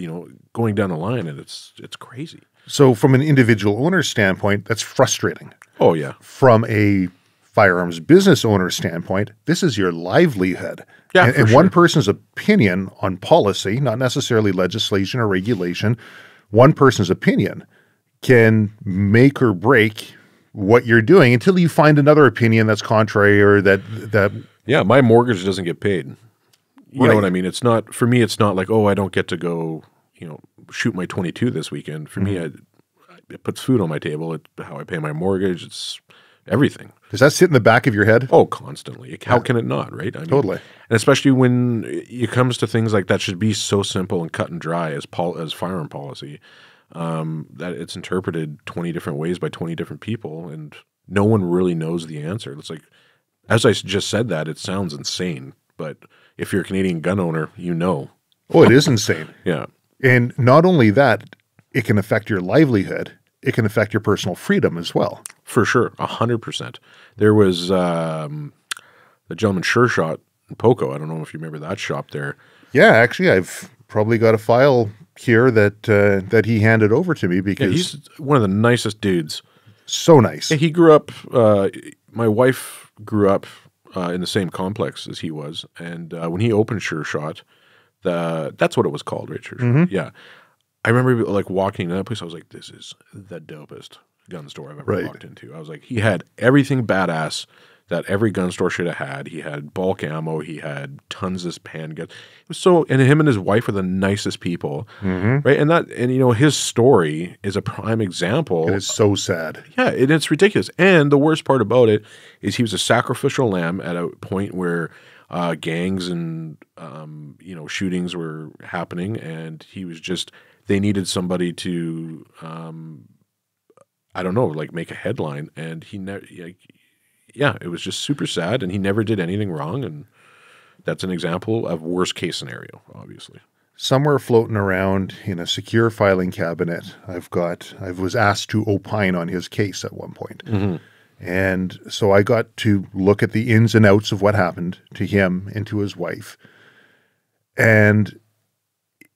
going down the line, and it's crazy. So from an individual owner standpoint, that's frustrating. Oh, yeah. From a firearms business owner standpoint, this is your livelihood. Yeah, and for and sure. one person's opinion on policy, not necessarily legislation or regulation, one person's opinion can make or break what you're doing until you find another opinion that's contrary or that Yeah, my mortgage doesn't get paid. You know what I mean? It's not, for me, it's not like, oh, I don't get to go, shoot my 22 this weekend. For me, it puts food on my table. It's how I pay my mortgage. It's everything. Does that sit in the back of your head? Oh, constantly. How can it not, right? I mean, Totally. And especially when it comes to things like that should be so simple and cut and dry as firearm policy, that it's interpreted 20 different ways by 20 different people, and no one really knows the answer. It's like, as I just said that, it sounds insane, but if you're a Canadian gun owner, you know. Oh, it is insane. Yeah. And not only that, it can affect your livelihood. It can affect your personal freedom as well. For sure, 100%. There was the gentleman Sure Shot in Poco. I don't know if you remember that shop there. Yeah, actually, I've probably got a file here that he handed over to me because he's one of the nicest dudes. So nice. Yeah, he grew up. My wife grew up in the same complex as he was, and when he opened Sure Shot, that's what it was called, right? Sure Shot. Yeah. I remember like walking into that place. I was like, "This is the dopest gun store I've ever walked into." I was like, he had everything badass that every gun store should have had. He had bulk ammo. He had tons of handguns. It was so, and him and his wife were the nicest people, right? And his story is a prime example. It is so sad. Yeah, and it's ridiculous. And the worst part about it is he was a sacrificial lamb at a point where gangs and shootings were happening, and he was just. They needed somebody to, I don't know, like make a headline, and he never. It was just super sad, and he never did anything wrong, and that's an example of worst case scenario, obviously. Somewhere floating around in a secure filing cabinet, I was asked to opine on his case at one point. And so I got to look at the ins and outs of what happened to him and to his wife. And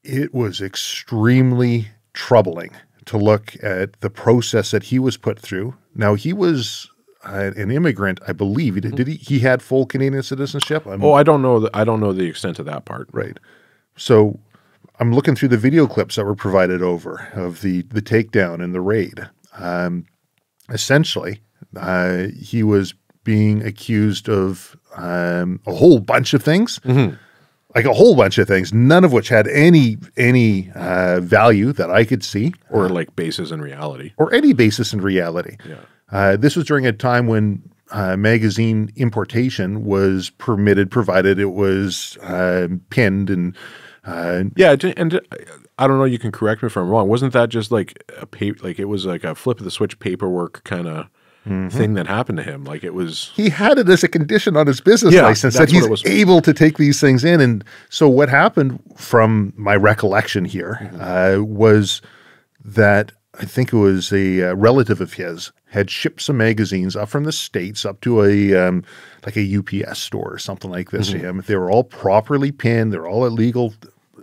it was extremely troubling to look at the process that he was put through. Now, he was an immigrant, I believe. He had full Canadian citizenship? I don't know. I don't know the extent of that part. Right. So I'm looking through the video clips that were provided over of the takedown and the raid. Essentially, he was being accused of a whole bunch of things. Like a whole bunch of things, none of which had any value that I could see. Or like basis in reality. Or any basis in reality. Yeah. This was during a time when magazine importation was permitted, provided it was pinned and... yeah, and I don't know, you can correct me if I'm wrong. Wasn't that just like it was like a flip of the switch paperwork kind of thing that happened to him? Like it was... He had it as a condition on his business license that he's able to take these things in. And so what happened from my recollection here was that I think it was a relative of his had shipped some magazines up from the States up to like a UPS store or something like this to him. They were all properly pinned. They're all illegal,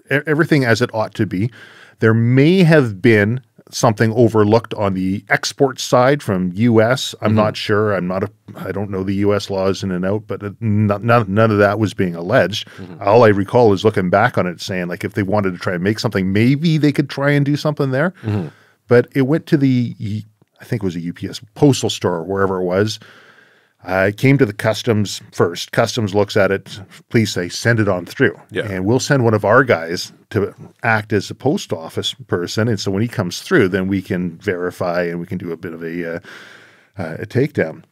everything as it ought to be. There may have been something overlooked on the export side from U.S. I'm not sure. I don't know the U.S. laws in and out, but none of that was being alleged. All I recall is looking back on it saying, like, if they wanted to try and make something, maybe they could try and do something there. But it went to I think it was a UPS postal store or wherever it was. It came to the customs first. Customs looks at it. Please say, send it on through. Yeah. And we'll send one of our guys to act as a post office person. And so when he comes through, then we can verify and we can do a bit of a takedown.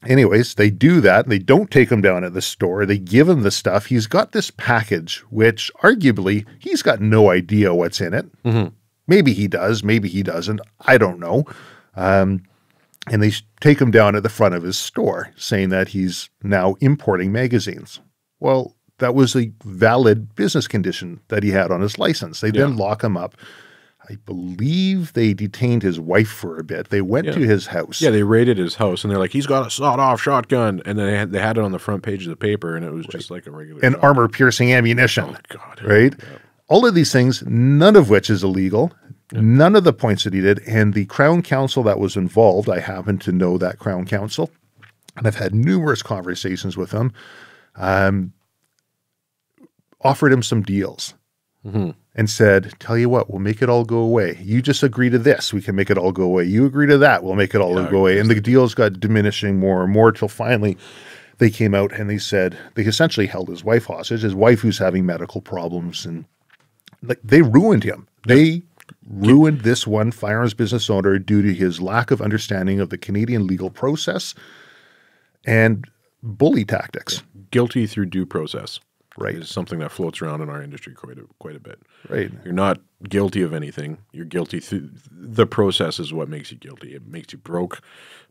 Anyways, they do that. They don't take him down at the store. They give him the stuff. He's got this package, which arguably he's got no idea what's in it. Maybe he does. Maybe he doesn't. I don't know. And they take him down at the front of his store, saying that he's now importing magazines. Well, that was a valid business condition that he had on his license. They then lock him up. I believe they detained his wife for a bit. They went to his house. Yeah, they raided his house, and they're like, he's got a sawed-off shotgun. And then they had it on the front page of the paper, and it was just like a regular and armor-piercing ammunition. Oh, God. Right? Yeah. All of these things, none of which is illegal. None of the points that he did. And the Crown Counsel that was involved, I happen to know that Crown Counsel. and I've had numerous conversations with him, offered him some deals and said, tell you what, we'll make it all go away. You just agree to this. We can make it all go away. You agree to that. We'll make it all go away. And the deals got diminishing more and more till finally they came out and they said, they essentially held his wife hostage, his wife who's having medical problems, and like they ruined him. They ruined this one firearms business owner due to his lack of understanding of the Canadian legal process and bully tactics. Guilty through due process. Right. Is something that floats around in our industry quite a bit. Right. You're not guilty of anything. You're guilty through the process is what makes you guilty. It makes you broke,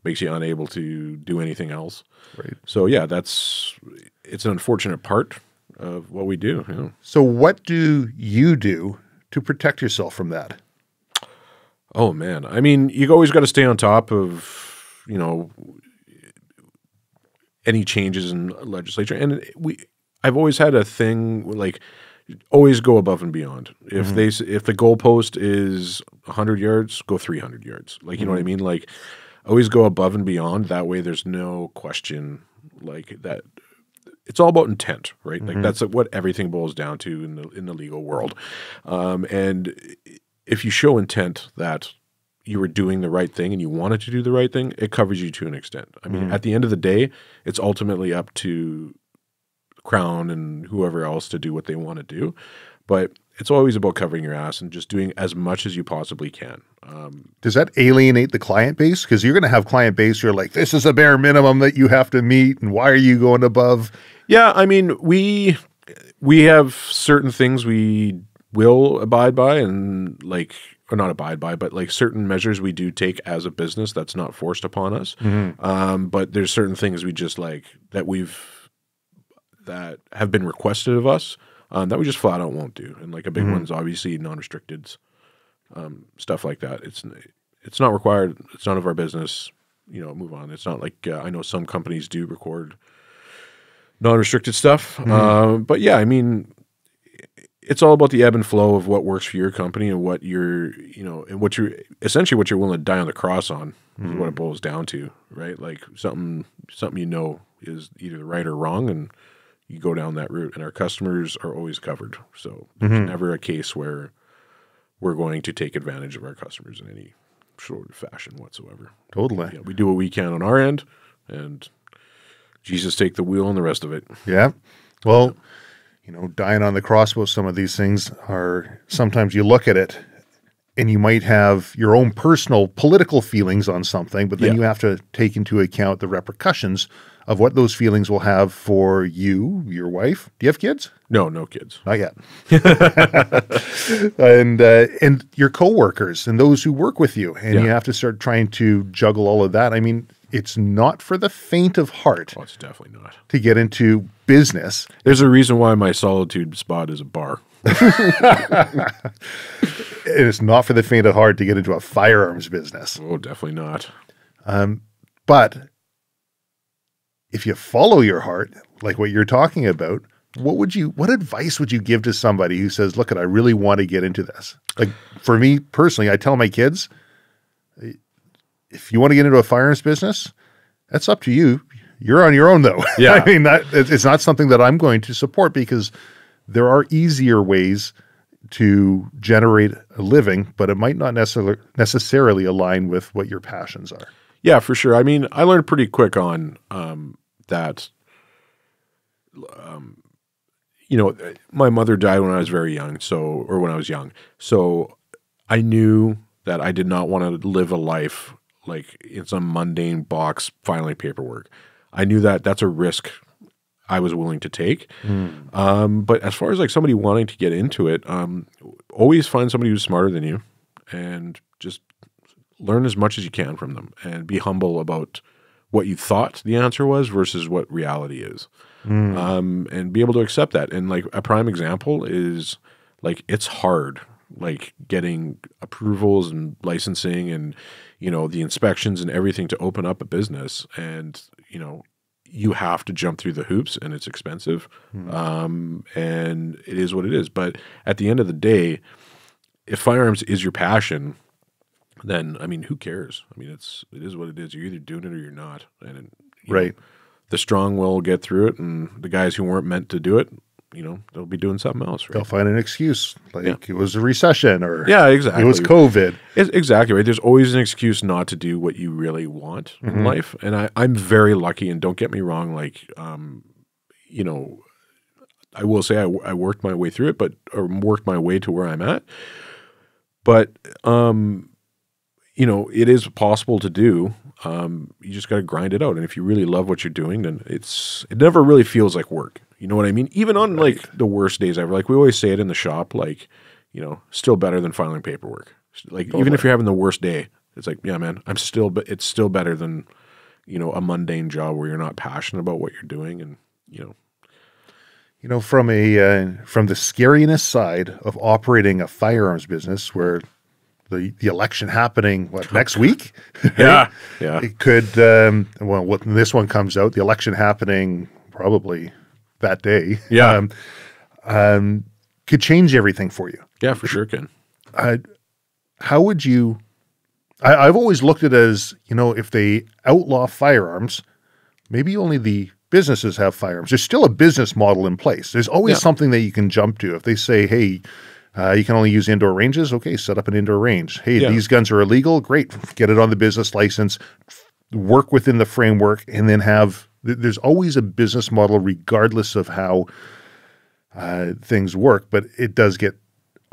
makes you unable to do anything else. Right. So yeah, it's an unfortunate part of what we do. You know. So what do you do to protect yourself from that? Oh man. I mean, you always got to stay on top of, you know, any changes in legislature. And I've always had a thing like always go above and beyond. If if the goalpost is 100 yards, go 300 yards. Like, you know what I mean? Like always go above and beyond. That way there's no question like that. It's all about intent, right? Like that's what everything boils down to in the legal world. And if you show intent that you were doing the right thing and you wanted to do the right thing, it covers you to an extent. I mean, at the end of the day, it's ultimately up to Crown and whoever else to do what they want to do. But it's always about covering your ass and just doing as much as you possibly can. Does that alienate the client base? Because you're going to have client base who are like, this is a bare minimum that you have to meet, and why are you going above? Yeah, I mean, we have certain things we will abide by and like, or not abide by, but like certain measures we do take as a business that's not forced upon us. But there's certain things we just like that have been requested of us that we just flat out won't do. And like a big one's obviously non-restricted stuff like that. It's not required. It's none of our business. You know, move on. It's not like I know some companies do record non-restricted stuff. But yeah, I mean, it's all about the ebb and flow of what works for your company and what you're, you know, and what you're essentially what you're willing to die on the cross on is what it boils down to, right? Like something you know is either right or wrong, and you go down that route, and our customers are always covered. So there's never a case where we're going to take advantage of our customers in any sort of fashion whatsoever. Totally. Yeah, we do what we can on our end, and Jesus take the wheel and the rest of it. Yeah. Well, you know, dying on the cross with some of these things are sometimes you look at it and you might have your own personal political feelings on something, but then you have to take into account the repercussions of what those feelings will have for you, your wife. Do you have kids? No kids. Not yet. And your coworkers and those who work with you. And you have to start trying to juggle all of that. I mean, it's not for the faint of heart. Oh, it's definitely not. To get into business. There's a reason why my solitude spot is a bar. It is not for the faint of heart to get into a firearms business. Oh, definitely not. But if you follow your heart, like what you're talking about, what advice would you give to somebody who says, look, I really want to get into this? Like for me personally, I tell my kids, if you want to get into a firearms business, that's up to you. You're on your own though. Yeah. I mean, it's not something that I'm going to support because there are easier ways to generate a living, but it might not necessarily align with what your passions are. Yeah, for sure. I mean, I learned pretty quick on that, you know, my mother died when I was very young, or when I was young. So I knew that I did not want to live a life like in some mundane box filing paperwork. I knew that that's a risk I was willing to take. But as far as like somebody wanting to get into it, always find somebody who's smarter than you and just learn as much as you can from them and be humble about what you thought the answer was versus what reality is. And be able to accept that. And like a prime example is like, it's hard, like getting approvals and licensing and, you know, the inspections and everything to open up a business. And, you know, you have to jump through the hoops and it's expensive. And it is what it is. But at the end of the day, if firearms is your passion, then, I mean, who cares? I mean, it is what it is. You're either doing it or you're not. And Right. The strong will get through it, and the guys who weren't meant to do it, they'll be doing something else, right? They'll find an excuse, like it was a recession or exactly. It was COVID. Exactly right. There's always an excuse not to do what you really want in life, and I'm very lucky. And don't get me wrong, like I will say I worked my way through it, or worked my way to where I'm at. But it is possible to do. You just got to grind it out, and if you really love what you're doing, then it never really feels like work. You know what I mean? Even on like the worst days ever, like we always say it in the shop, like still better than filing paperwork. Like even if you're having the worst day, it's like, yeah, man, it's still better than a mundane job where you're not passionate about what you're doing, and from the scariness side of operating a firearms business where the election happening next week? Yeah. It could when this one comes out, the election happening probably that day. Yeah. Could change everything for you. Yeah, for sure can. How would you I've always looked at it as, if they outlaw firearms, maybe only the businesses have firearms. There's still a business model in place. There's always something that you can jump to. If they say, hey, you can only use indoor ranges, okay, set up an indoor range. Hey, these guns are illegal, great, get it on the business license, work within the framework, and then there's always a business model regardless of how things work, but it does get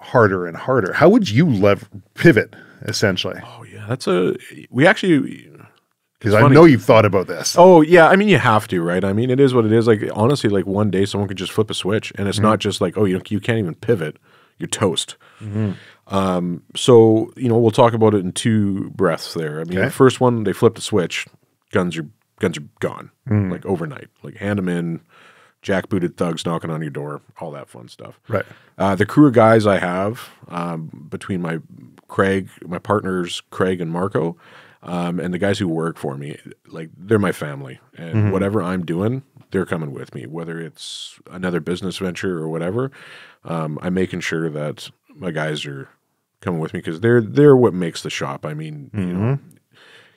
harder and harder. How would you pivot, essentially? Oh, yeah, we actually... Because I know you've thought about this. Oh, yeah. I mean, you have to, right? I mean, it is what it is. Like, honestly, like one day someone could just flip a switch, and it's not just like, oh, you can't even pivot. You're toast. So, we'll talk about it in two breaths there. I mean, the first one, they flip the switch, guns are gone, like overnight. Like, hand them in, jackbooted thugs knocking on your door, all that fun stuff. Right. The crew of guys I have, between my partners, Craig and Marco, and the guys who work for me, like, they're my family. And whatever I'm doing, they're coming with me, whether it's another business venture or whatever. I'm making sure that my guys are coming with me because they're what makes the shop. I mean,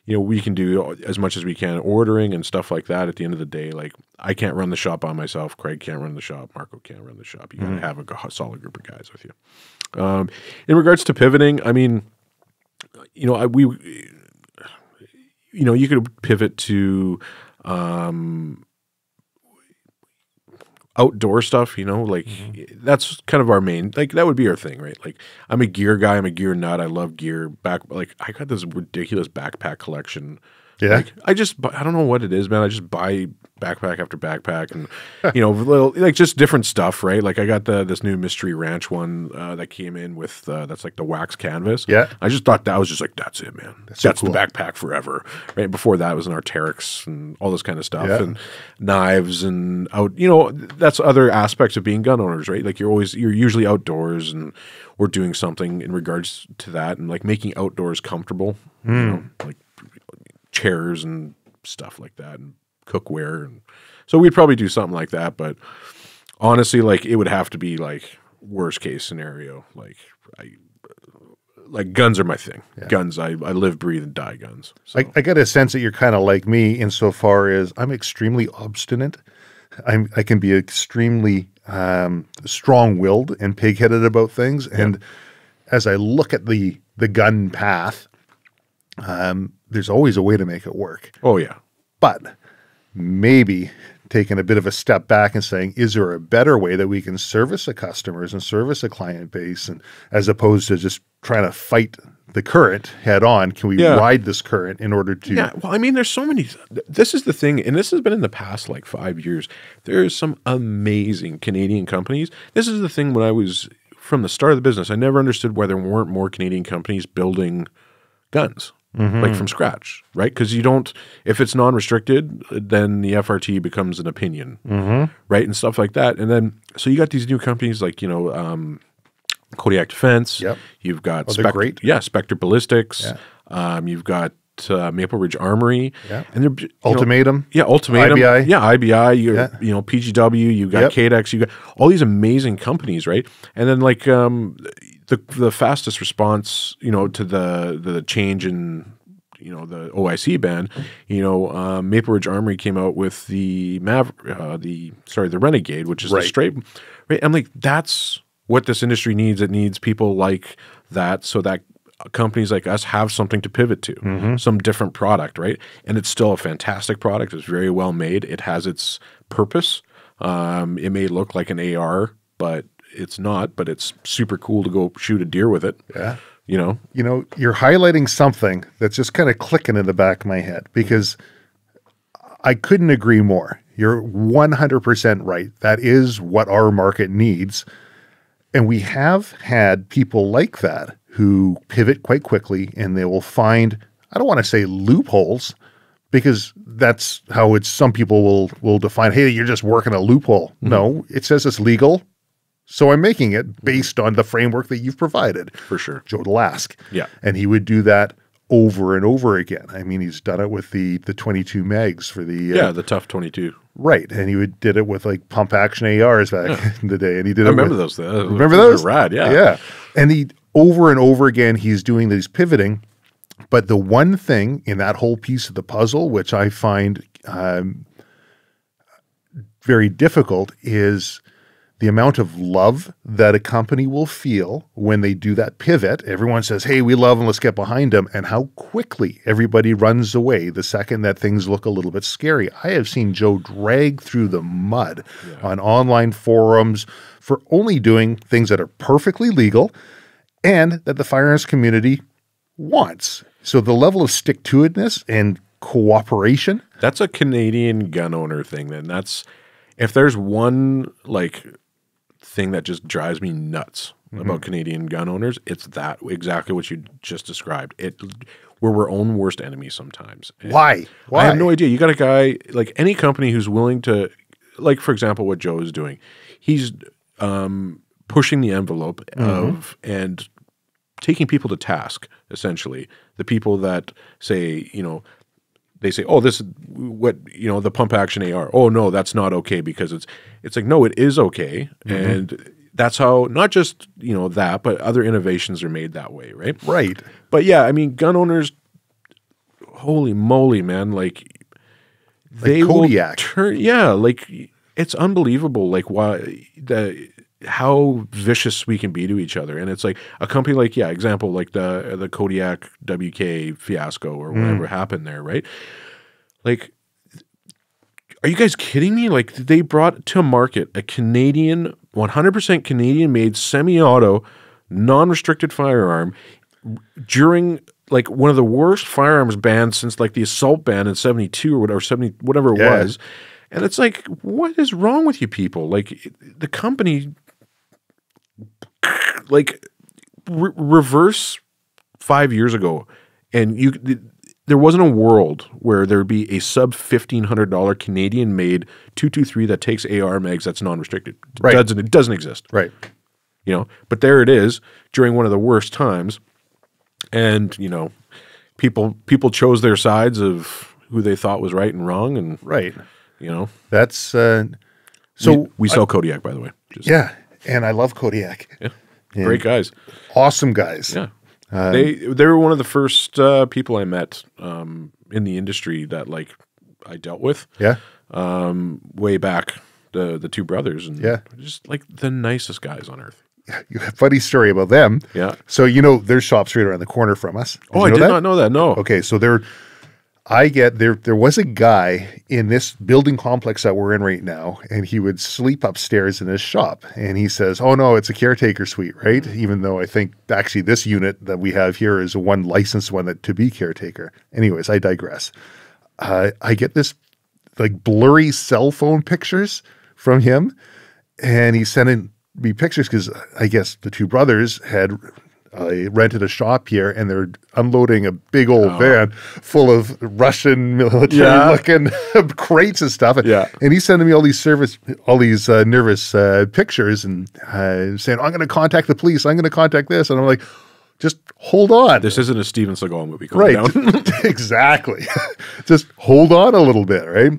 we can do as much as we can ordering and stuff like that. At the end of the day, like, I can't run the shop by myself. Craig can't run the shop. Marco can't run the shop. You got to have a solid group of guys with you. In regards to pivoting, I mean, you could pivot to outdoor stuff, like that's kind of our main, like that would be our thing, right? Like I'm a gear guy, I'm a gear nut. I love gear. Like I got this ridiculous backpack collection. Yeah. Like, I don't know what it is, man. I just buy backpack after backpack and, little, like just different stuff, right? Like I got this new Mystery Ranch one that came in with, that's like the wax canvas. Yeah. I just thought that was just like, that's it, man. That's so cool. The backpack forever, right? Before that was an Arc'teryx and all this kind of stuff and knives and that's other aspects of being gun owners, right? Like you're usually outdoors and we're doing something in regards to that and like making outdoors comfortable, like chairs and stuff like that and cookware. And so we'd probably do something like that. But honestly, like it would have to be like worst case scenario. Like guns are my thing. Yeah. Guns, I live, breathe, and die guns. So. I get a sense that you're kind of like me insofar as I'm extremely obstinate. I can be extremely strong-willed and pig-headed about things. And as I look at the gun path, there's always a way to make it work. Oh, yeah. But maybe taking a bit of a step back and saying, is there a better way that we can service the customers and service a client base, and as opposed to just trying to fight the current head on, can we ride this current in order to... Yeah, well, I mean, there's so many... This is the thing, and this has been in the past like 5 years. There's some amazing Canadian companies. This is the thing when I was... From the start of the business, I never understood why there weren't more Canadian companies building guns. Like from scratch, right? Because you don't, if it's non-restricted, then the FRT becomes an opinion, right? And stuff like that. And then, so you got these new companies like, Kodiak Defense. Yep. You've got Spectre Ballistics. Yeah. You've got Maple Ridge Armory. Yeah. And they're Ultimatum. Ultimatum. IBI. Yeah, IBI. PGW. You got KDEX. You got all these amazing companies, right? And then like the fastest response, to the change in the OIC ban, Maple Ridge Armory came out with the Renegade, which is the straight. Right, I'm like, that's what this industry needs. It needs people like that, so that companies like us have something to pivot to, some different product, right? And it's still a fantastic product. It's very well made. It has its purpose. It may look like an AR, but it's not. But it's super cool to go shoot a deer with it. Yeah. You're highlighting something that's just kind of clicking in the back of my head, because I couldn't agree more. You're 100% right. That is what our market needs. And we have had people like that who pivot quite quickly, and they will find, I don't want to say loopholes, because that's how some people will define, hey, you're just working a loophole. No, it says it's legal. So I'm making it based on the framework that you've provided. For sure. Joe Delask. Yeah. And he would do that over and over again. I mean, he's done it with the 22 megs for the... the Tough 22. Right. And he did it with like pump action ARs back in the day. And he did I remember those. Remember those? Rad, yeah. Yeah. And he, over and over again, he's doing these pivoting. But the one thing in that whole piece of the puzzle, which I find very difficult, is the amount of love that a company will feel when they do that pivot. Everyone says, hey, we love them, let's get behind them. And how quickly everybody runs away the second that things look a little bit scary. I have seen Joe drag through the mud on online forums for only doing things that are perfectly legal and that the firearms community wants. So the level of stick-to-itness and cooperation. That's a Canadian gun owner thing. Then that's, if there's one thing that just drives me nuts about Canadian gun owners, it's that exactly what you just described. We're our own worst enemy sometimes. And Why? I have no idea. You got a guy, like any company who's willing to, like for example, what Joe is doing. He's pushing the envelope of and taking people to task, essentially. The people that say, they say, oh, this is what, the pump action AR. Oh, no, that's not okay, because it's like, no, it is okay. And that's how, not just, that, but other innovations are made that way, right? Right. But yeah, I mean, gun owners, holy moly, man, they Kodiak. will turn, it's unbelievable, how vicious we can be to each other. And it's like a company like, example, like the Kodiak WK fiasco or whatever happened there, right? Like, are you guys kidding me? Like, they brought to market a Canadian, 100% Canadian-made semi-auto, non-restricted firearm during one of the worst firearms bans since the assault ban in 72 or whatever, 70, whatever it was. And it's like, what is wrong with you people? The company, reverse 5 years ago, and there wasn't a world where there'd be a sub $1,500 Canadian-made 223 that takes AR mags that's non-restricted. Right. It doesn't exist. Right. But there it is during one of the worst times, and people chose their sides of who they thought was right and wrong, and Right. That's so we sell Kodiak, by the way. And I love Kodiak. Yeah, great guys, awesome guys. Yeah, they were one of the first people I met in the industry that I dealt with. Yeah, way back, the two brothers, and just the nicest guys on earth. Funny story about them. Yeah. So their shop's right around the corner from us. I did not know that. No. Okay, so there was a guy in this building complex that we're in right now, and he would sleep upstairs in his shop. And he says, oh no, it's a caretaker suite, right? Even though I think actually this unit that we have here is one licensed one to be caretaker. Anyways, I digress. I get this blurry cell phone pictures from him, and he's sending me pictures because I guess the two brothers had rented a shop here, and they're unloading a big old van full of Russian military-looking crates and stuff. And he's sending me all these nervous pictures and saying, I'm going to contact the police. I'm going to contact this. And I'm like, just hold on. This isn't a Steven Seagal movie. Calm down. Exactly. Just hold on a little bit, right?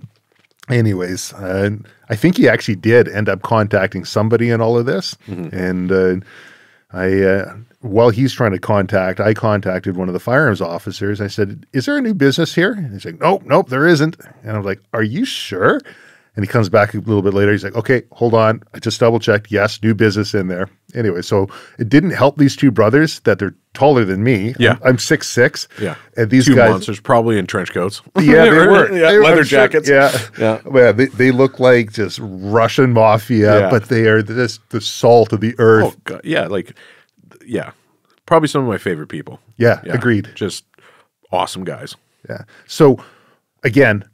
Anyways, I think he actually did end up contacting somebody in all of this. And While he's trying to I contacted one of the firearms officers. I said, "Is there a new business here?" And he's like, "Nope, there isn't." And I was like, "Are you sure?" And he comes back a little bit later. He's like, "Okay, hold on. I just double checked. Yes, new business in there." Anyway, so it didn't help these two brothers that they're taller than me. Yeah. I'm 6'6". Yeah. And these two guys, monsters, probably in trench coats. yeah, they were. Yeah, They were, leather I'm sure- jackets. Yeah. Yeah. They look like just Russian mafia, Yeah. but they are just the salt of the earth. Oh, God. Yeah. Yeah. Probably some of my favorite people. Yeah, agreed. Just awesome guys. Yeah. So again,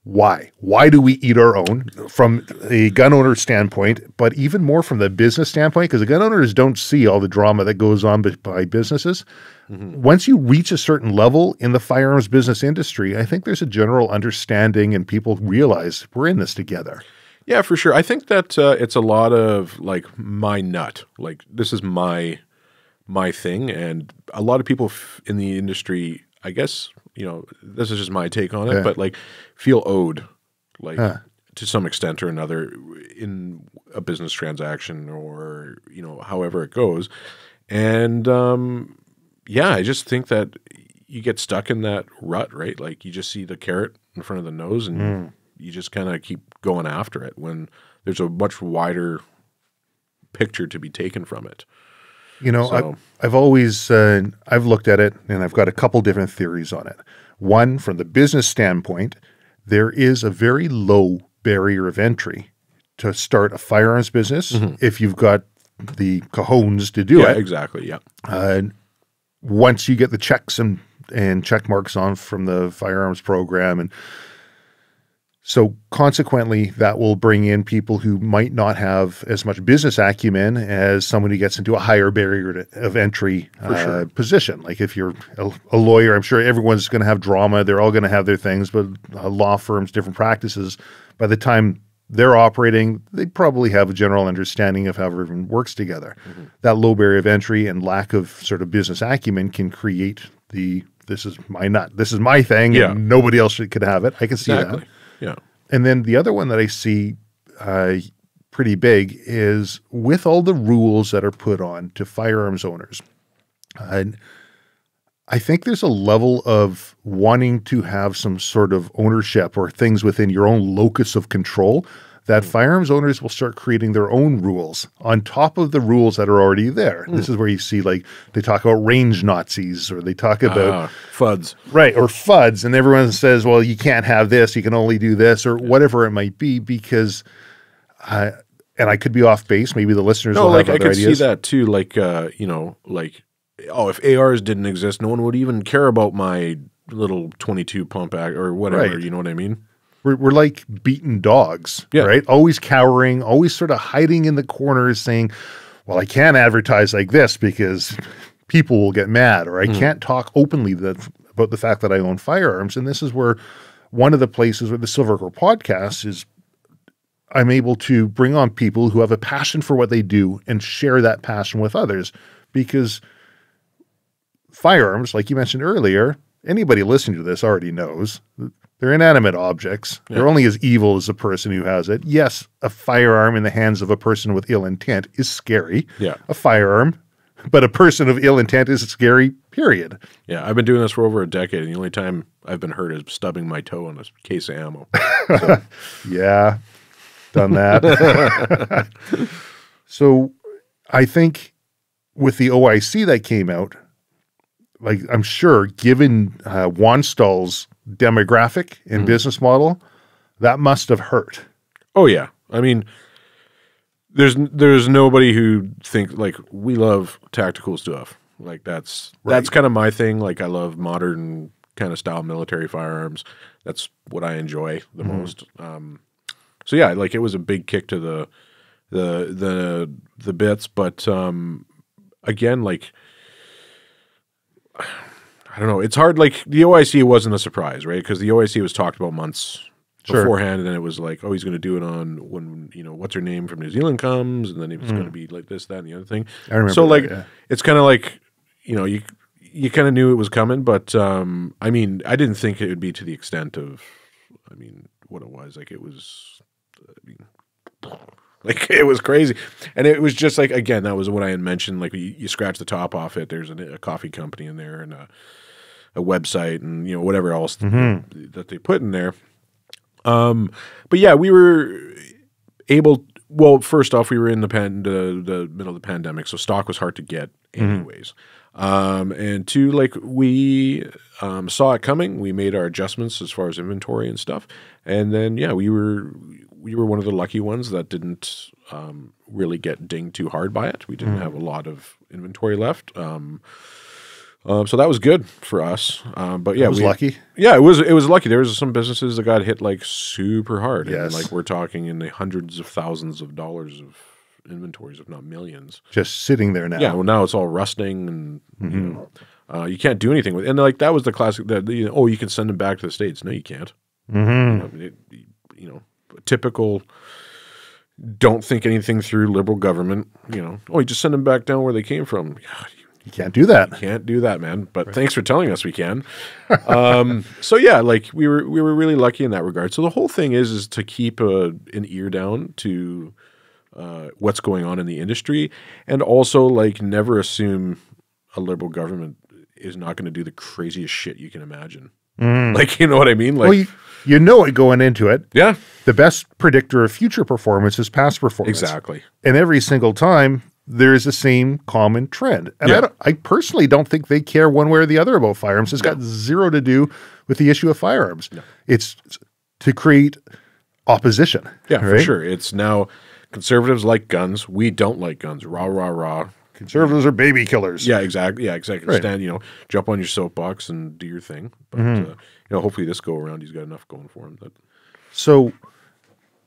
why? Why do we eat our own from a gun owner standpoint, but even more from the business standpoint? Because the gun owners don't see all the drama that goes on by businesses. Once you reach a certain level in the firearms business industry, I think there's a general understanding and people realize we're in this together. Yeah, for sure. I think that it's a lot of like my nut. Like this is my thing, and a lot of people in the industry, I guess, this is just my take on it, but like feel owed, like to some extent or another in a business transaction or, however it goes. And yeah, I just think that you get stuck in that rut, right? Like you just see the carrot in front of the nose and you just kind of keep going after it when there's a much wider picture to be taken from it. I've always I've looked at it and I've got a couple different theories on it. One, from the business standpoint, there is a very low barrier of entry to start a firearms business if you've got the cojones to do it. Yeah, exactly. Yeah. Once you get the checks and check marks on from the firearms program, and so consequently, that will bring in people who might not have as much business acumen as someone who gets into a higher barrier of entry position. Like if you're a lawyer, I'm sure everyone's going to have drama. They're all going to have their things, but law firms, different practices, by the time they're operating, they probably have a general understanding of how everyone works together. That low barrier of entry and lack of sort of business acumen can create this is my nut, this is my thing, and nobody else could have it. I can see that. Yeah. And then the other one that I see pretty big is with all the rules that are put on to firearms owners. I think there's a level of wanting to have some sort of ownership or things within your own locus of control that firearms owners will start creating their own rules on top of the rules that are already there. This is where you see, like, they talk about range Nazis, or they talk about FUDs. Right, or FUDs, and everyone says, well, you can't have this, you can only do this, or whatever it might be, because, and I could be off base, maybe the listeners will have other ideas. I could see that too, like, if ARs didn't exist, no one would even care about my little 22 pump or whatever, Right. You know what I mean? We're like beaten dogs, right? Always cowering, always sort of hiding in the corners saying, well, I can't advertise like this because people will get mad, or I can't talk openly about the fact that I own firearms. And this is where one of the places where the Silvercore podcast is, I'm able to bring on people who have a passion for what they do and share that passion with others, because firearms, like you mentioned earlier, anybody listening to this already knows they're inanimate objects. Yeah. They're only as evil as the person who has it. Yes, a firearm in the hands of a person with ill intent is scary. Yeah. A firearm, but a person of ill intent is scary, period. Yeah, I've been doing this for over a decade, and the only time I've been hurt is stubbing my toe on a case of ammo. So. Yeah, done that. So I think with the OIC that came out, like, I'm sure given Wanstalls' demographic and business model, that must have hurt. Oh yeah, I mean, there's nobody who thinks, like, we love tactical stuff. Like that's kind of my thing. Like I love modern kind of style military firearms. That's what I enjoy the most. So yeah, like it was a big kick to the bits, but again, like, I don't know. It's hard. Like the OIC wasn't a surprise, right? Because the OIC was talked about months beforehand, and then it was like, oh, he's going to do it on when what's her name from New Zealand comes, and then it was going to be like this, that, and the other thing. I remember. So like, it's kind of like you kind of knew it was coming, but I mean, I didn't think it would be to the extent of, what it was. Like it was, Like it was crazy. And it was just like, again, that was what I had mentioned. Like you scratch the top off it. There's a coffee company in there and a website and, you know, whatever else that they put in there. But yeah, we were able, well, first off, we were in the middle of the pandemic, so stock was hard to get anyways. And two, like we saw it coming. We made our adjustments as far as inventory and stuff. And then, yeah, we were one of the lucky ones that didn't really get dinged too hard by it. We didn't have a lot of inventory left. So that was good for us. But yeah, it was lucky. Yeah, it was lucky. There was some businesses that got hit like super hard. Yes. And, like we're talking in the hundreds of thousands of dollars of inventories, if not millions. Just sitting there now. Yeah, well now it's all rusting and you know, you can't do anything with it. And like that was the classic that you can send them back to the States. No, you can't. You know, typical don't think anything through liberal government, you know, you just send them back down where they came from. You can't do that. You can't do that, man. But thanks for telling us we can. So yeah, like we were really lucky in that regard. So the whole thing is to keep an ear down to what's going on in the industry, and also like never assume a liberal government is not going to do the craziest shit you can imagine. Like, you know what I mean? Like, Well, you know it going into it. yeah, The best predictor of future performance is past performance. exactly. And every single time, there is the same common trend. And Yeah. I personally don't think they care one way or the other about firearms. It's got zero to do with the issue of firearms. It's to create opposition. Yeah, for right? sure. It's now conservatives like guns. We don't like guns. Rah, rah, rah. Conservatives are baby killers. Yeah, exactly. Yeah, exactly. Right. Stand, jump on your soapbox and do your thing. But, hopefully this go around, he's got enough going for him. That, So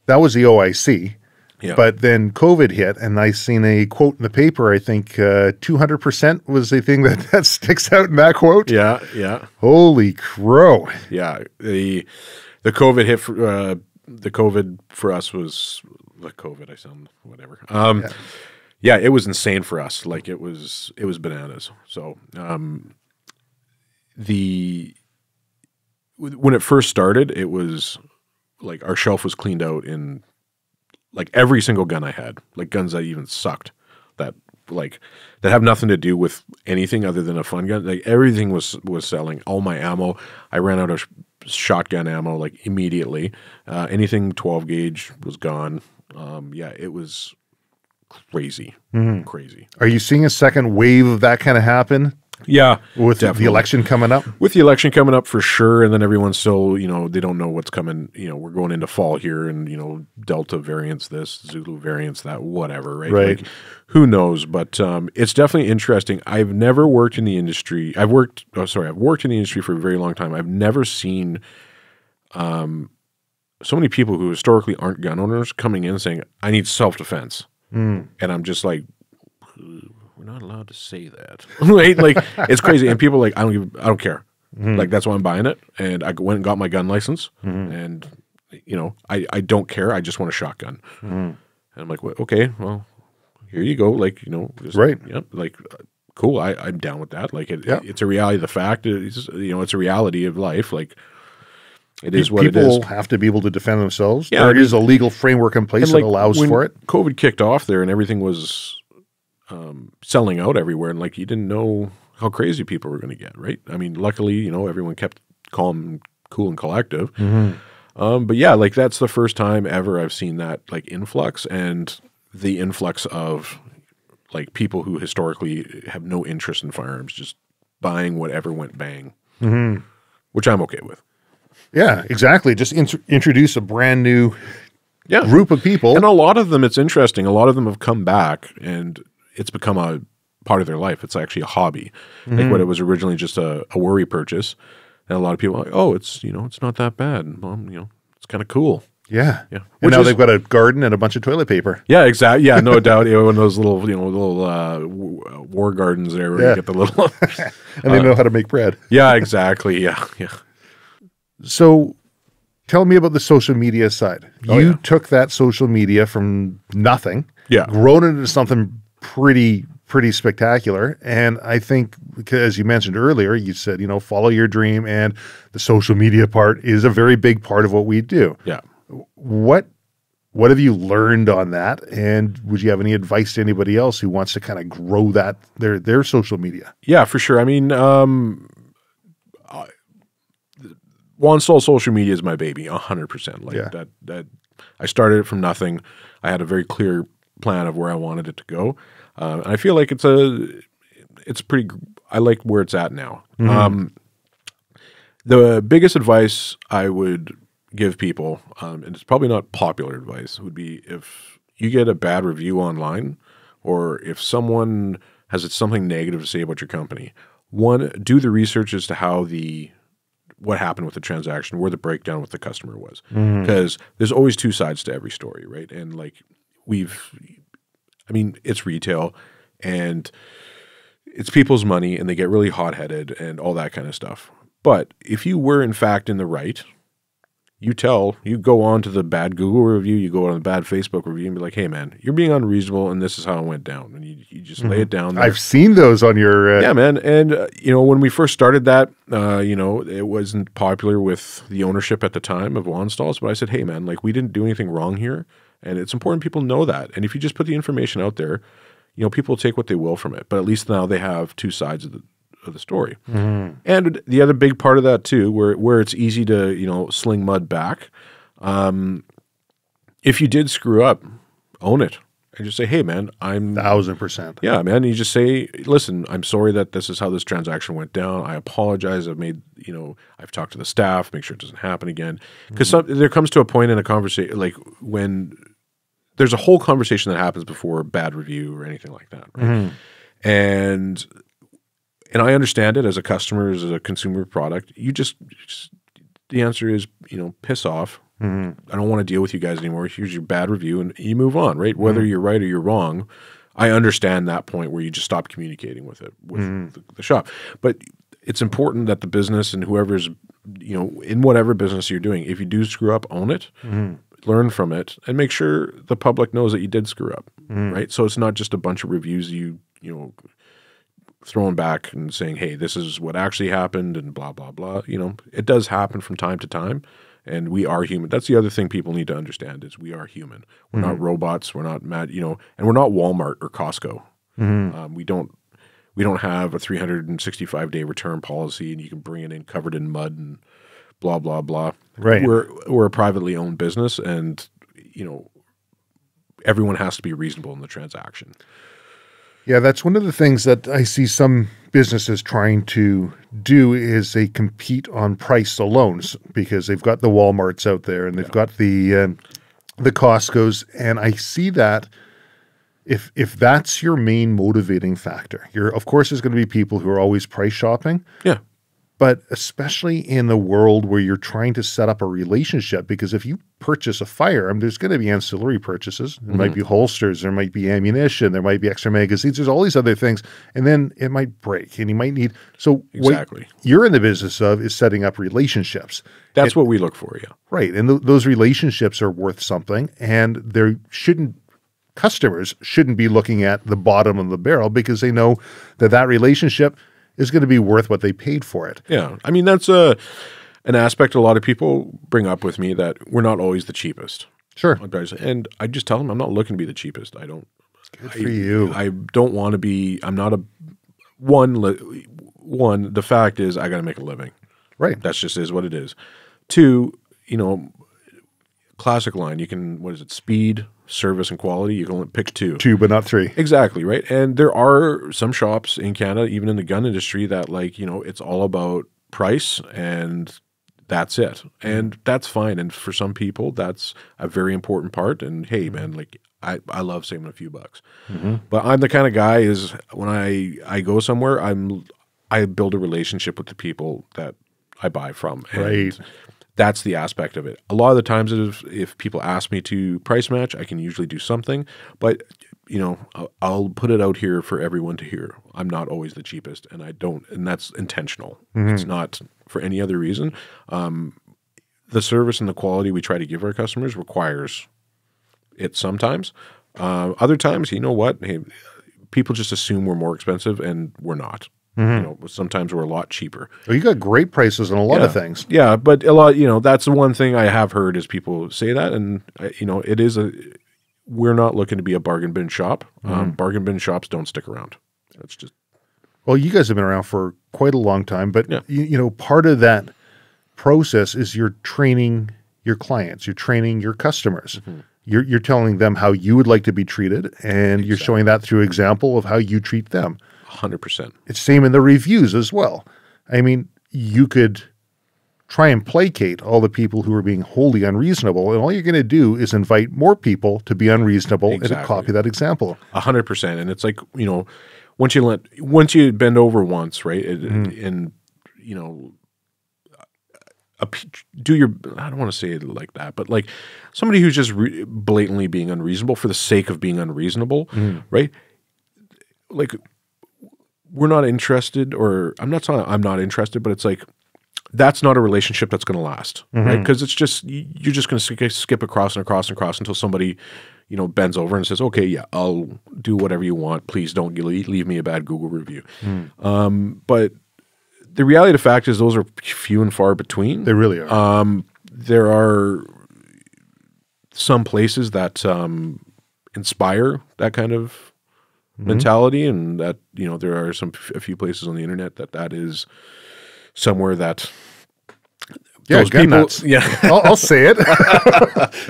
that was the OIC. yeah. But then COVID hit, and I seen a quote in the paper. I think 200% was the thing that sticks out in that quote. yeah, yeah. Holy crow. Yeah, the COVID hit for the COVID for us was the COVID. I sound whatever. Yeah, it was insane for us. Like it was bananas. So when it first started, it was like our shelf was cleaned out in like every single gun I had, like guns that even sucked, that have nothing to do with anything other than a fun gun. Like everything was selling. All my ammo, I ran out of shotgun ammo like immediately. Anything 12 gauge was gone. Yeah, it was crazy, crazy. Are you seeing a second wave of that kind of happen? Yeah, With definitely. the election coming up? With the election coming up for sure, and then everyone's still, they don't know what's coming. We're going into fall here, and Delta variants this, Zulu variants that, whatever, right? Right. Like, who knows? But it's definitely interesting. I've never worked in the industry. I've worked in the industry for a very long time. I've never seen so many people who historically aren't gun owners coming in saying, "I need self-defense," and I'm just like, we're not allowed to say that. Right? Like it's crazy. And people are like, I don't care. Like that's why I'm buying it. And I went and got my gun license and I don't care. I just want a shotgun. And I'm like, well, okay, well, here you go. Like, just, Right. Yep. Like, cool. I'm down with that. Like it's a reality of the fact. It's a reality of life. Like it is what it is. People have to be able to defend themselves. Yeah, There is a legal framework in place that allows when for it. COVID kicked off there and everything was selling out everywhere, and like you didn't know how crazy people were going to get, right? I mean, luckily, everyone kept calm, cool, and collective. But yeah, like that's the first time ever I've seen that like influx, and the influx of like people who historically have no interest in firearms just buying whatever went bang, which I'm okay with. Yeah, exactly. Just introduce a brand new group of people. And a lot of them, it's interesting. A lot of them have come back and it's become a part of their life. It's actually a hobby. Like what it was originally just a worry purchase. And a lot of people are like, oh, it's, it's not that bad. And, it's kind of cool. Yeah. Yeah. And Which now is- they've got a garden and a bunch of toilet paper. Yeah, exactly. Yeah, no doubt. One of those little, war gardens there where you get the little. And they know how to make bread. Yeah, exactly. Yeah, yeah. So tell me about the social media side. Oh, You yeah. took that social media from nothing, Yeah. grown it into something pretty spectacular. And I think, because as you mentioned earlier, you said, follow your dream, and the social media part is a very big part of what we do. Yeah. What What have you learned on that? And would you have any advice to anybody else who wants to kind of grow that their social media? Yeah, for sure. I mean, Wanstalls social media is my baby, 100%. Like that, I started it from nothing. I had a very clear plan of where I wanted it to go, and I feel like it's pretty. I like where it's at now. The biggest advice I would give people, and it's probably not popular advice, would be if you get a bad review online, or if someone has something negative to say about your company, one, do the research as to what happened with the transaction, where the breakdown with the customer was. Because there's always two sides to every story, right? And like it's retail and it's people's money and they get really hot-headed and all that kind of stuff. But if you were in fact in the right, you go on to the bad Google review, you go on the bad Facebook review and be like, hey man, you're being unreasonable and this is how it went down. And you just lay it down there. I've seen those on your... Yeah, man. And, when we first started that, it wasn't popular with the ownership at the time of Wanstalls, but I said, hey man, like we didn't do anything wrong here. And it's important people know that. And if you just put the information out there, people will take what they will from it. But at least now they have two sides of the story. And the other big part of that too, where it's easy to, sling mud back. If you did screw up, own it and just say, hey man, 1,000%. Yeah, man. You just say, listen, I'm sorry that this is how this transaction went down. I apologize. I've talked to the staff, make sure it doesn't happen again. Because there comes to a point in a conversation, like when there's a whole conversation that happens before a bad review or anything like that. Right? And I understand it as a customer, as a consumer product. You just the answer is, piss off. I don't want to deal with you guys anymore. Here's your bad review, and you move on, right? Whether you're right or you're wrong, I understand that point where you just stop communicating with the shop. But it's important that the business and whoever's, in whatever business you're doing, if you do screw up, own it, learn from it, and make sure the public knows that you did screw up, right? So it's not just a bunch of reviews throwing back and saying, hey, this is what actually happened and blah, blah, blah. It does happen from time to time, and we are human. That's the other thing people need to understand is we are human. We're not robots. We're not mad, and we're not Walmart or Costco. We don't have a 365-day return policy and you can bring it in covered in mud and blah, blah, blah. Right. We're a privately owned business, and, everyone has to be reasonable in the transaction. Yeah, that's one of the things that I see some businesses trying to do is they compete on price alone because they've got the Walmarts out there and they've got the Costcos, and I see that if that's your main motivating factor, of course there's going to be people who are always price shopping. Yeah. But especially in the world where you're trying to set up a relationship, because if you purchase a firearm, there's going to be ancillary purchases. There might be holsters, there might be ammunition, there might be extra magazines. There's all these other things. And then it might break and you might need – so exactly. What you're in the business of is setting up relationships. That's what we look for, yeah. Right. And those relationships are worth something, and customers shouldn't be looking at the bottom of the barrel because they know that relationship – is going to be worth what they paid for it. Yeah. I mean, that's an aspect a lot of people bring up with me, that we're not always the cheapest. Sure. And I just tell them I'm not looking to be the cheapest. Good for you. I don't want to be – I'm not one, the fact is I got to make a living. Right. That's just is what it is. Two, classic line, you can – what is it? Speed, service, and quality. You can only pick two. Two, but not three. Exactly, right? And there are some shops in Canada, even in the gun industry, that it's all about price and that's it. And that's fine. And for some people, that's a very important part. And hey, man, I love saving a few bucks. But I'm the kind of guy is when I go somewhere, I build a relationship with the people that I buy from. And right. That's the aspect of it. A lot of the times if people ask me to price match, I can usually do something. But, I'll put it out here for everyone to hear. I'm not always the cheapest, and and that's intentional. It's not for any other reason. The service and the quality we try to give our customers requires it sometimes. Other times, you know what? Hey, people just assume we're more expensive, and we're not. You know, sometimes we're a lot cheaper. Well, you got great prices on a lot of things. Yeah, but a lot, you know, that's the one thing I have heard is people say that, and you know, it is we're not looking to be a bargain bin shop. Bargain bin shops don't stick around. That's just. Well, you guys have been around for quite a long time, but you know, part of that process is you're training your clients, you're training your customers. You're telling them how you would like to be treated, and you're showing that through example of how you treat them. 100%. It's same in the reviews as well. I mean, you could try and placate all the people who are being wholly unreasonable, and all you're going to do is invite more people to be unreasonable and to copy that example. 100%. And it's like, you know, once you bend over once, right, and you know, do your, I don't want to say it like that, but like somebody who's just blatantly being unreasonable for the sake of being unreasonable, right? Like, we're not interested, or I'm not interested, but it's like, that's not a relationship that's going to last, right? Because it's just, you're just going to skip across and across and across until somebody, you know, bends over and says, okay, yeah, I'll do whatever you want. Please don't leave me a bad Google review. But the reality of the fact is those are few and far between. They really are. There are some places that inspire that kind of mentality, and that, you know, there are a few places on the internet that is somewhere that those gun people, nuts. I'll say it.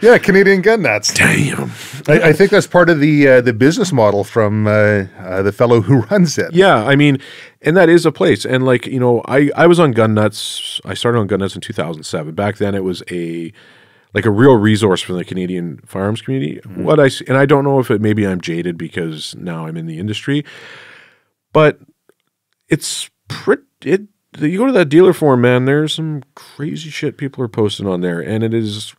Yeah, Canadian gun nuts. Damn. I think that's part of the business model from the fellow who runs it. Yeah, I mean, and that is a place. And like, you know, I was on Gun Nuts. I started on Gun Nuts in 2007. Back then, it was a real resource for the Canadian firearms community. And I don't know if maybe I'm jaded because now I'm in the industry, but it's you go to that dealer forum, man, there's some crazy shit people are posting on there, and it is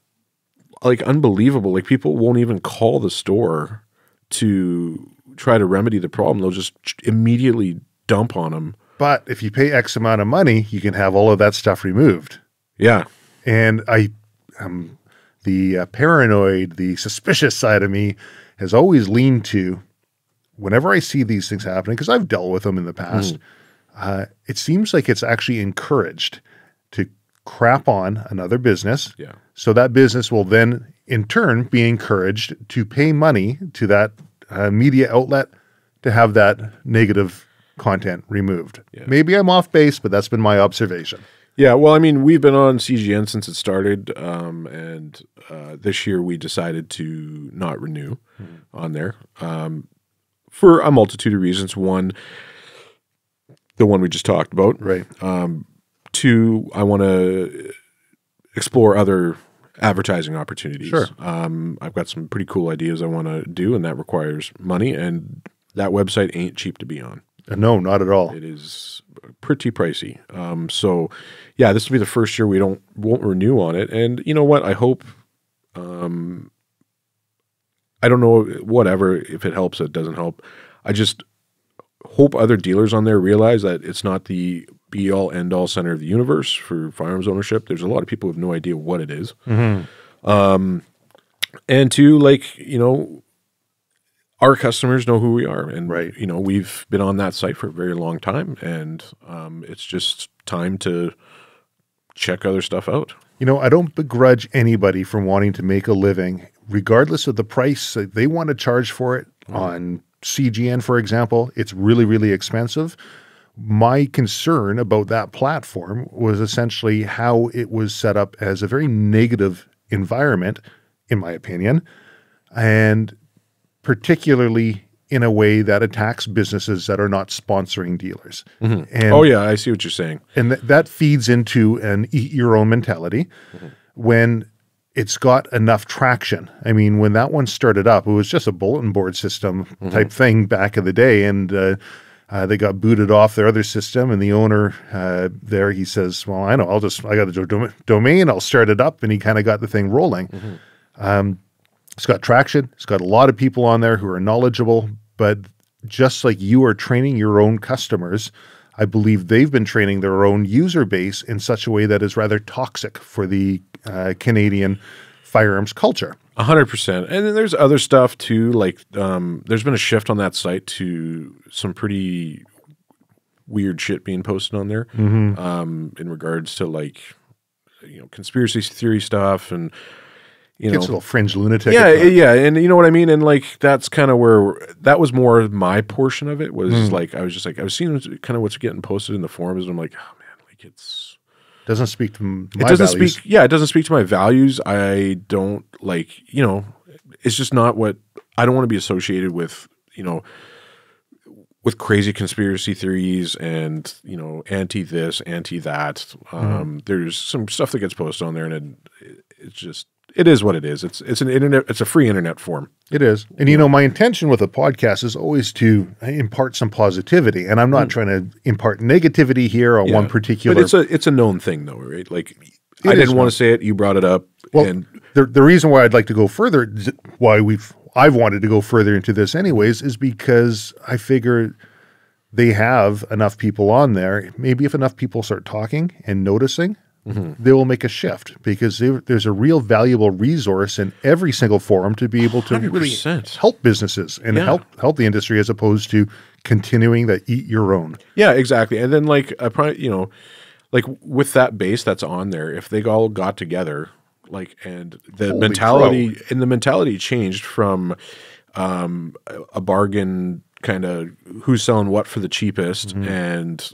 like unbelievable. Like, people won't even call the store to try to remedy the problem. They'll just immediately dump on them. But if you pay X amount of money, you can have all of that stuff removed. Yeah. And the paranoid, the suspicious side of me has always leaned to, whenever I see these things happening, because I've dealt with them in the past, it seems like it's actually encouraged to crap on another business. Yeah. So that business will then, in turn, be encouraged to pay money to that media outlet to have that negative content removed. Yeah. Maybe I'm off base, but that's been my observation. Yeah, well, I mean, we've been on CGN since it started, and this year we decided to not renew on there for a multitude of reasons. One, the one we just talked about. Right. Two, I want to explore other advertising opportunities. Sure. I've got some pretty cool ideas I want to do, and that requires money, and that website ain't cheap to be on. No, not at all. It is pretty pricey. So, yeah, this will be the first year we won't renew on it. And you know what? I hope. I don't know. Whatever. If it helps, it doesn't help. I just hope other dealers on there realize that it's not the be-all, end-all center of the universe for firearms ownership. There's a lot of people who have no idea what it is. And two, like, you know, our customers know who we are, and you know, we've been on that site for a very long time, and it's just time to check other stuff out. You know, I don't begrudge anybody from wanting to make a living, regardless of the price they want to charge for it. On CGN, for example, it's really, really expensive. My concern about that platform was essentially how it was set up as a very negative environment, in my opinion, and particularly in a way that attacks businesses that are not sponsoring dealers. And, oh, yeah, I see what you're saying. And that feeds into an eat-your-own mentality when it's got enough traction. I mean, when that one started up, it was just a bulletin board system type thing back in the day, and they got booted off their other system, and the owner there, he says, well, I know, I got the domain, I'll start it up, and he kind of got the thing rolling. It's got traction. It's got a lot of people on there who are knowledgeable, but just like you are training your own customers, I believe they've been training their own user base in such a way that is rather toxic for the Canadian firearms culture. 100%. And then there's other stuff too, like there's been a shift on that site to some pretty weird shit being posted on there, in regards to like, conspiracy theory stuff and, Gets a little fringe lunatic. Yeah, yeah, and you know what I mean? And like, that's kind of where, that was more my portion of it, was like, I was seeing kind of what's getting posted in the forums, and I'm like, oh man, like doesn't speak to my values. It doesn't speak to my values. I don't like, it's just not what, I don't want to be associated with, with crazy conspiracy theories and, anti this, anti that. There's some stuff that gets posted on there, and it's just, it is what it is. It's a free internet form. It is. And my intention with a podcast is always to impart some positivity. And I'm not trying to impart negativity here on one particular. But it's a known thing though, right? Like, I didn't want to say it, you brought it up. Well, and the reason why I'd like to go further, why I've wanted to go further into this anyways, is because I figure they have enough people on there. Maybe if enough people start talking and noticing, they will make a shift, because there's a real valuable resource in every single forum to be able to 100%. really help businesses and help the industry, as opposed to continuing that eat your own. Yeah, exactly. And then like, like with that base that's on there, if they all got together, like, and the mentality changed from a bargain kind of who's selling what for the cheapest, and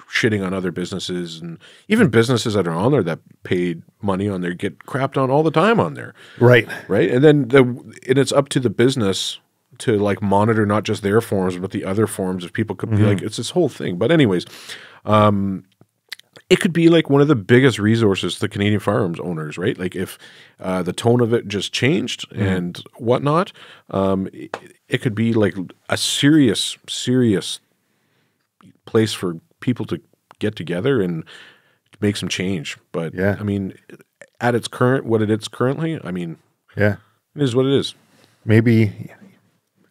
shitting on other businesses, and even businesses that are on there that paid money on there get crapped on all the time on there. Right. And then and it's up to the business to like monitor not just their forums, but the other forums, if people could be like, it's this whole thing. But anyways, it could be like one of the biggest resources to Canadian firearms owners, right? Like if the tone of it just changed and whatnot, it could be like a serious place for people to get together and make some change. But I mean, at its what it is currently, I mean, it is what it is. Maybe,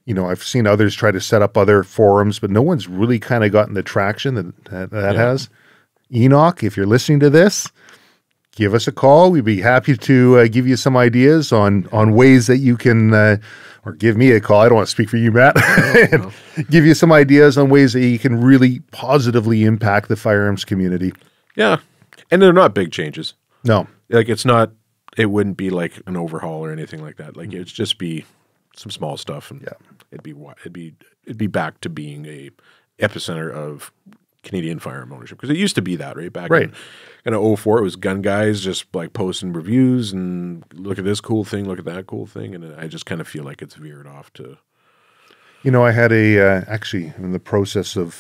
I've seen others try to set up other forums, but no one's really kind of gotten the traction that has. Enoch, if you're listening to this, give us a call. We'd be happy to give you some ideas on ways that you can, or give me a call. I don't want to speak for you, Matt. No. Give you some ideas on ways that you can really positively impact the firearms community. Yeah. And they're not big changes. No. Like it wouldn't be like an overhaul or anything like that. Like it'd just be some small stuff, and it'd be back to being a epicenter of Canadian firearm ownership, because it used to be that, right? Back in 2004, it was gun guys just like posting reviews and look at this cool thing, look at that cool thing, and I just kind of feel like it's veered off to. I had actually in the process of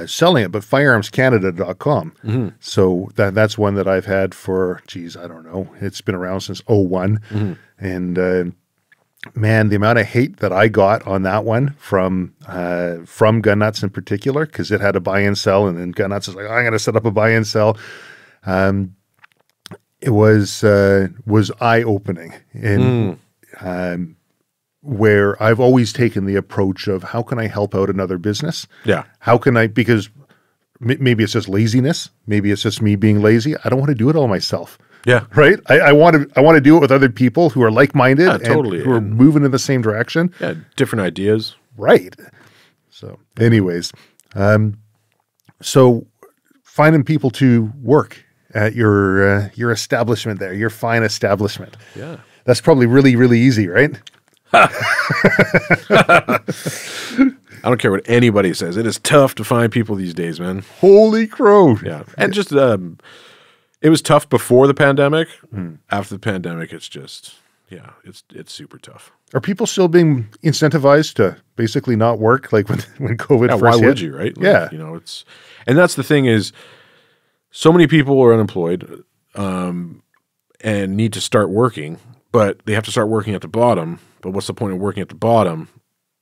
selling it, but firearmscanada.com. So that's one that I've had for, I don't know, it's been around since 2001, and man, the amount of hate that I got on that one from Gun Nuts in particular, because it had a buy and sell, and then Gun Nuts is like, I'm going to set up a buy and sell. It was eye-opening, and where I've always taken the approach of, how can I help out another business? Yeah. How can I, because maybe it's just laziness, maybe it's just me being lazy. I don't want to do it all myself. Yeah. Right. I want to do it with other people who are like-minded and who are moving in the same direction. Yeah. Different ideas. Right. So anyways, so finding people to work at your establishment there, your fine establishment. Yeah. That's probably really, really easy, right? I don't care what anybody says. It is tough to find people these days, man. Holy crow. Yeah. And just, it was tough before the pandemic. After the pandemic, it's just, it's super tough. Are people still being incentivized to basically not work, like when COVID first why hit? Would you, right? Like, and that's the thing is, so many people are unemployed and need to start working, but they have to start working at the bottom. But what's the point of working at the bottom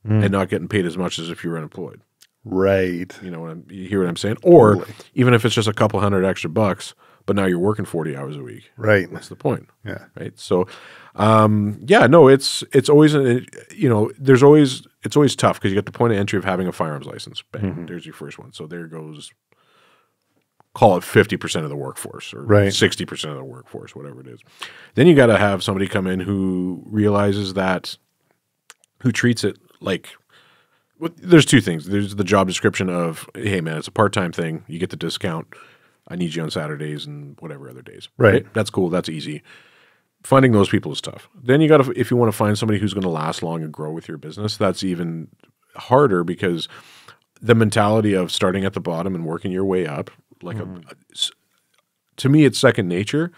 and not getting paid as much as if you're unemployed? Right. You hear what I'm saying? Or even if it's just a couple $100 extra bucks, but now you're working 40 hours a week. Right. What's the point? Yeah. Right. So, it's always, it's always tough, because you get the point of entry of having a firearms license. Bang, there's your first one. So there goes, call it 50% of the workforce, or 60% of the workforce, whatever it is. Then you got to have somebody come in who realizes that, who treats it like, there's two things. There's the job description of, hey man, it's a part-time thing. You get the discount. I need you on Saturdays and whatever other days. Right. That's cool. That's easy. Finding those people is tough. Then you got to, if you want to find somebody who's going to last long and grow with your business, that's even harder because the mentality of starting at the bottom and working your way up, like to me, it's second nature.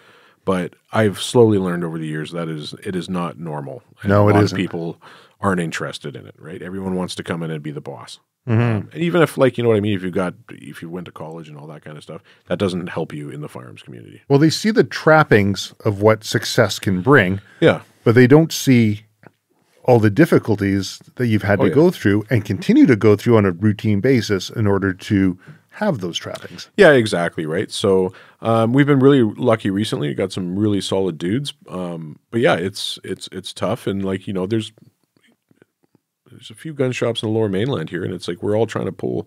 But I've slowly learned over the years that it is not normal. And No, a it lot isn't. of people aren't interested in it, right? Everyone wants to come in and be the boss. And even if, like, you know what I mean, if you went to college and all that kind of stuff, that doesn't help you in the firearms community. Well, they see the trappings of what success can bring, Yeah. but they don't see all the difficulties that you've had to go through and continue to go through on a routine basis in order to have those trappings. Yeah, exactly, right? So we've been really lucky recently. We got some really solid dudes. But yeah, it's tough. And like, you know, there's a few gun shops in the Lower Mainland here, and it's like we're all trying to pull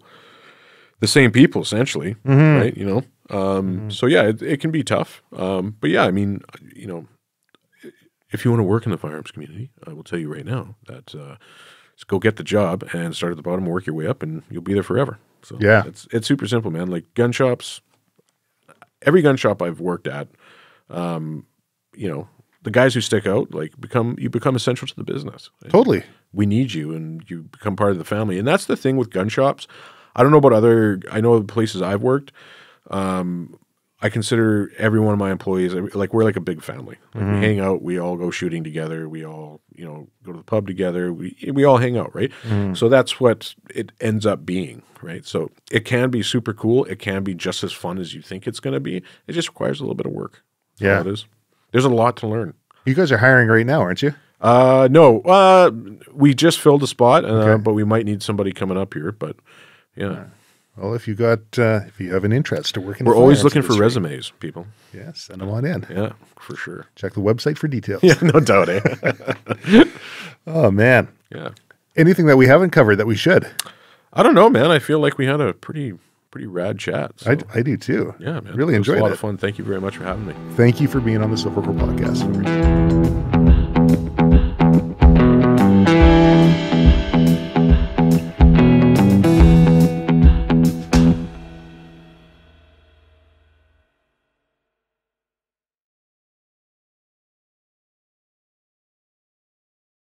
the same people essentially, right? You know, so yeah, it can be tough. But yeah, I mean, you know, if you want to work in the firearms community, I will tell you right now that just go get the job and start at the bottom, work your way up, and you'll be there forever. So Yeah. it's super simple, man. Like gun shops, every gun shop I've worked at, you know, the guys who stick out, like you become essential to the business. Totally. We need you, and you become part of the family. And that's the thing with gun shops. I don't know about I know the places I've worked. I consider every one of my employees, like we're like a big family. Like we hang out, we all go shooting together, we all, you know, go to the pub together, we all hang out, right? So that's what it ends up being, right? So it can be super cool. It can be just as fun as you think it's going to be. It just requires a little bit of work. That's all it is. There's a lot to learn. You guys are hiring right now, aren't you? No, we just filled a spot, but we might need somebody coming up here. But yeah, Well, if you have an interest to work in, we're the always firearms looking for industry, resumes, people. Yeah, send them on in. Yeah, for sure. Check the website for details. Yeah, no doubt. Eh? Oh man. Yeah. Anything that we haven't covered that we should? I don't know, man. I feel like we had a pretty rad chat. So. I do too. Yeah, man. Really It was enjoyed a lot it. of fun. Thank you very much for having me. Thank you for being on the Silvercore podcast.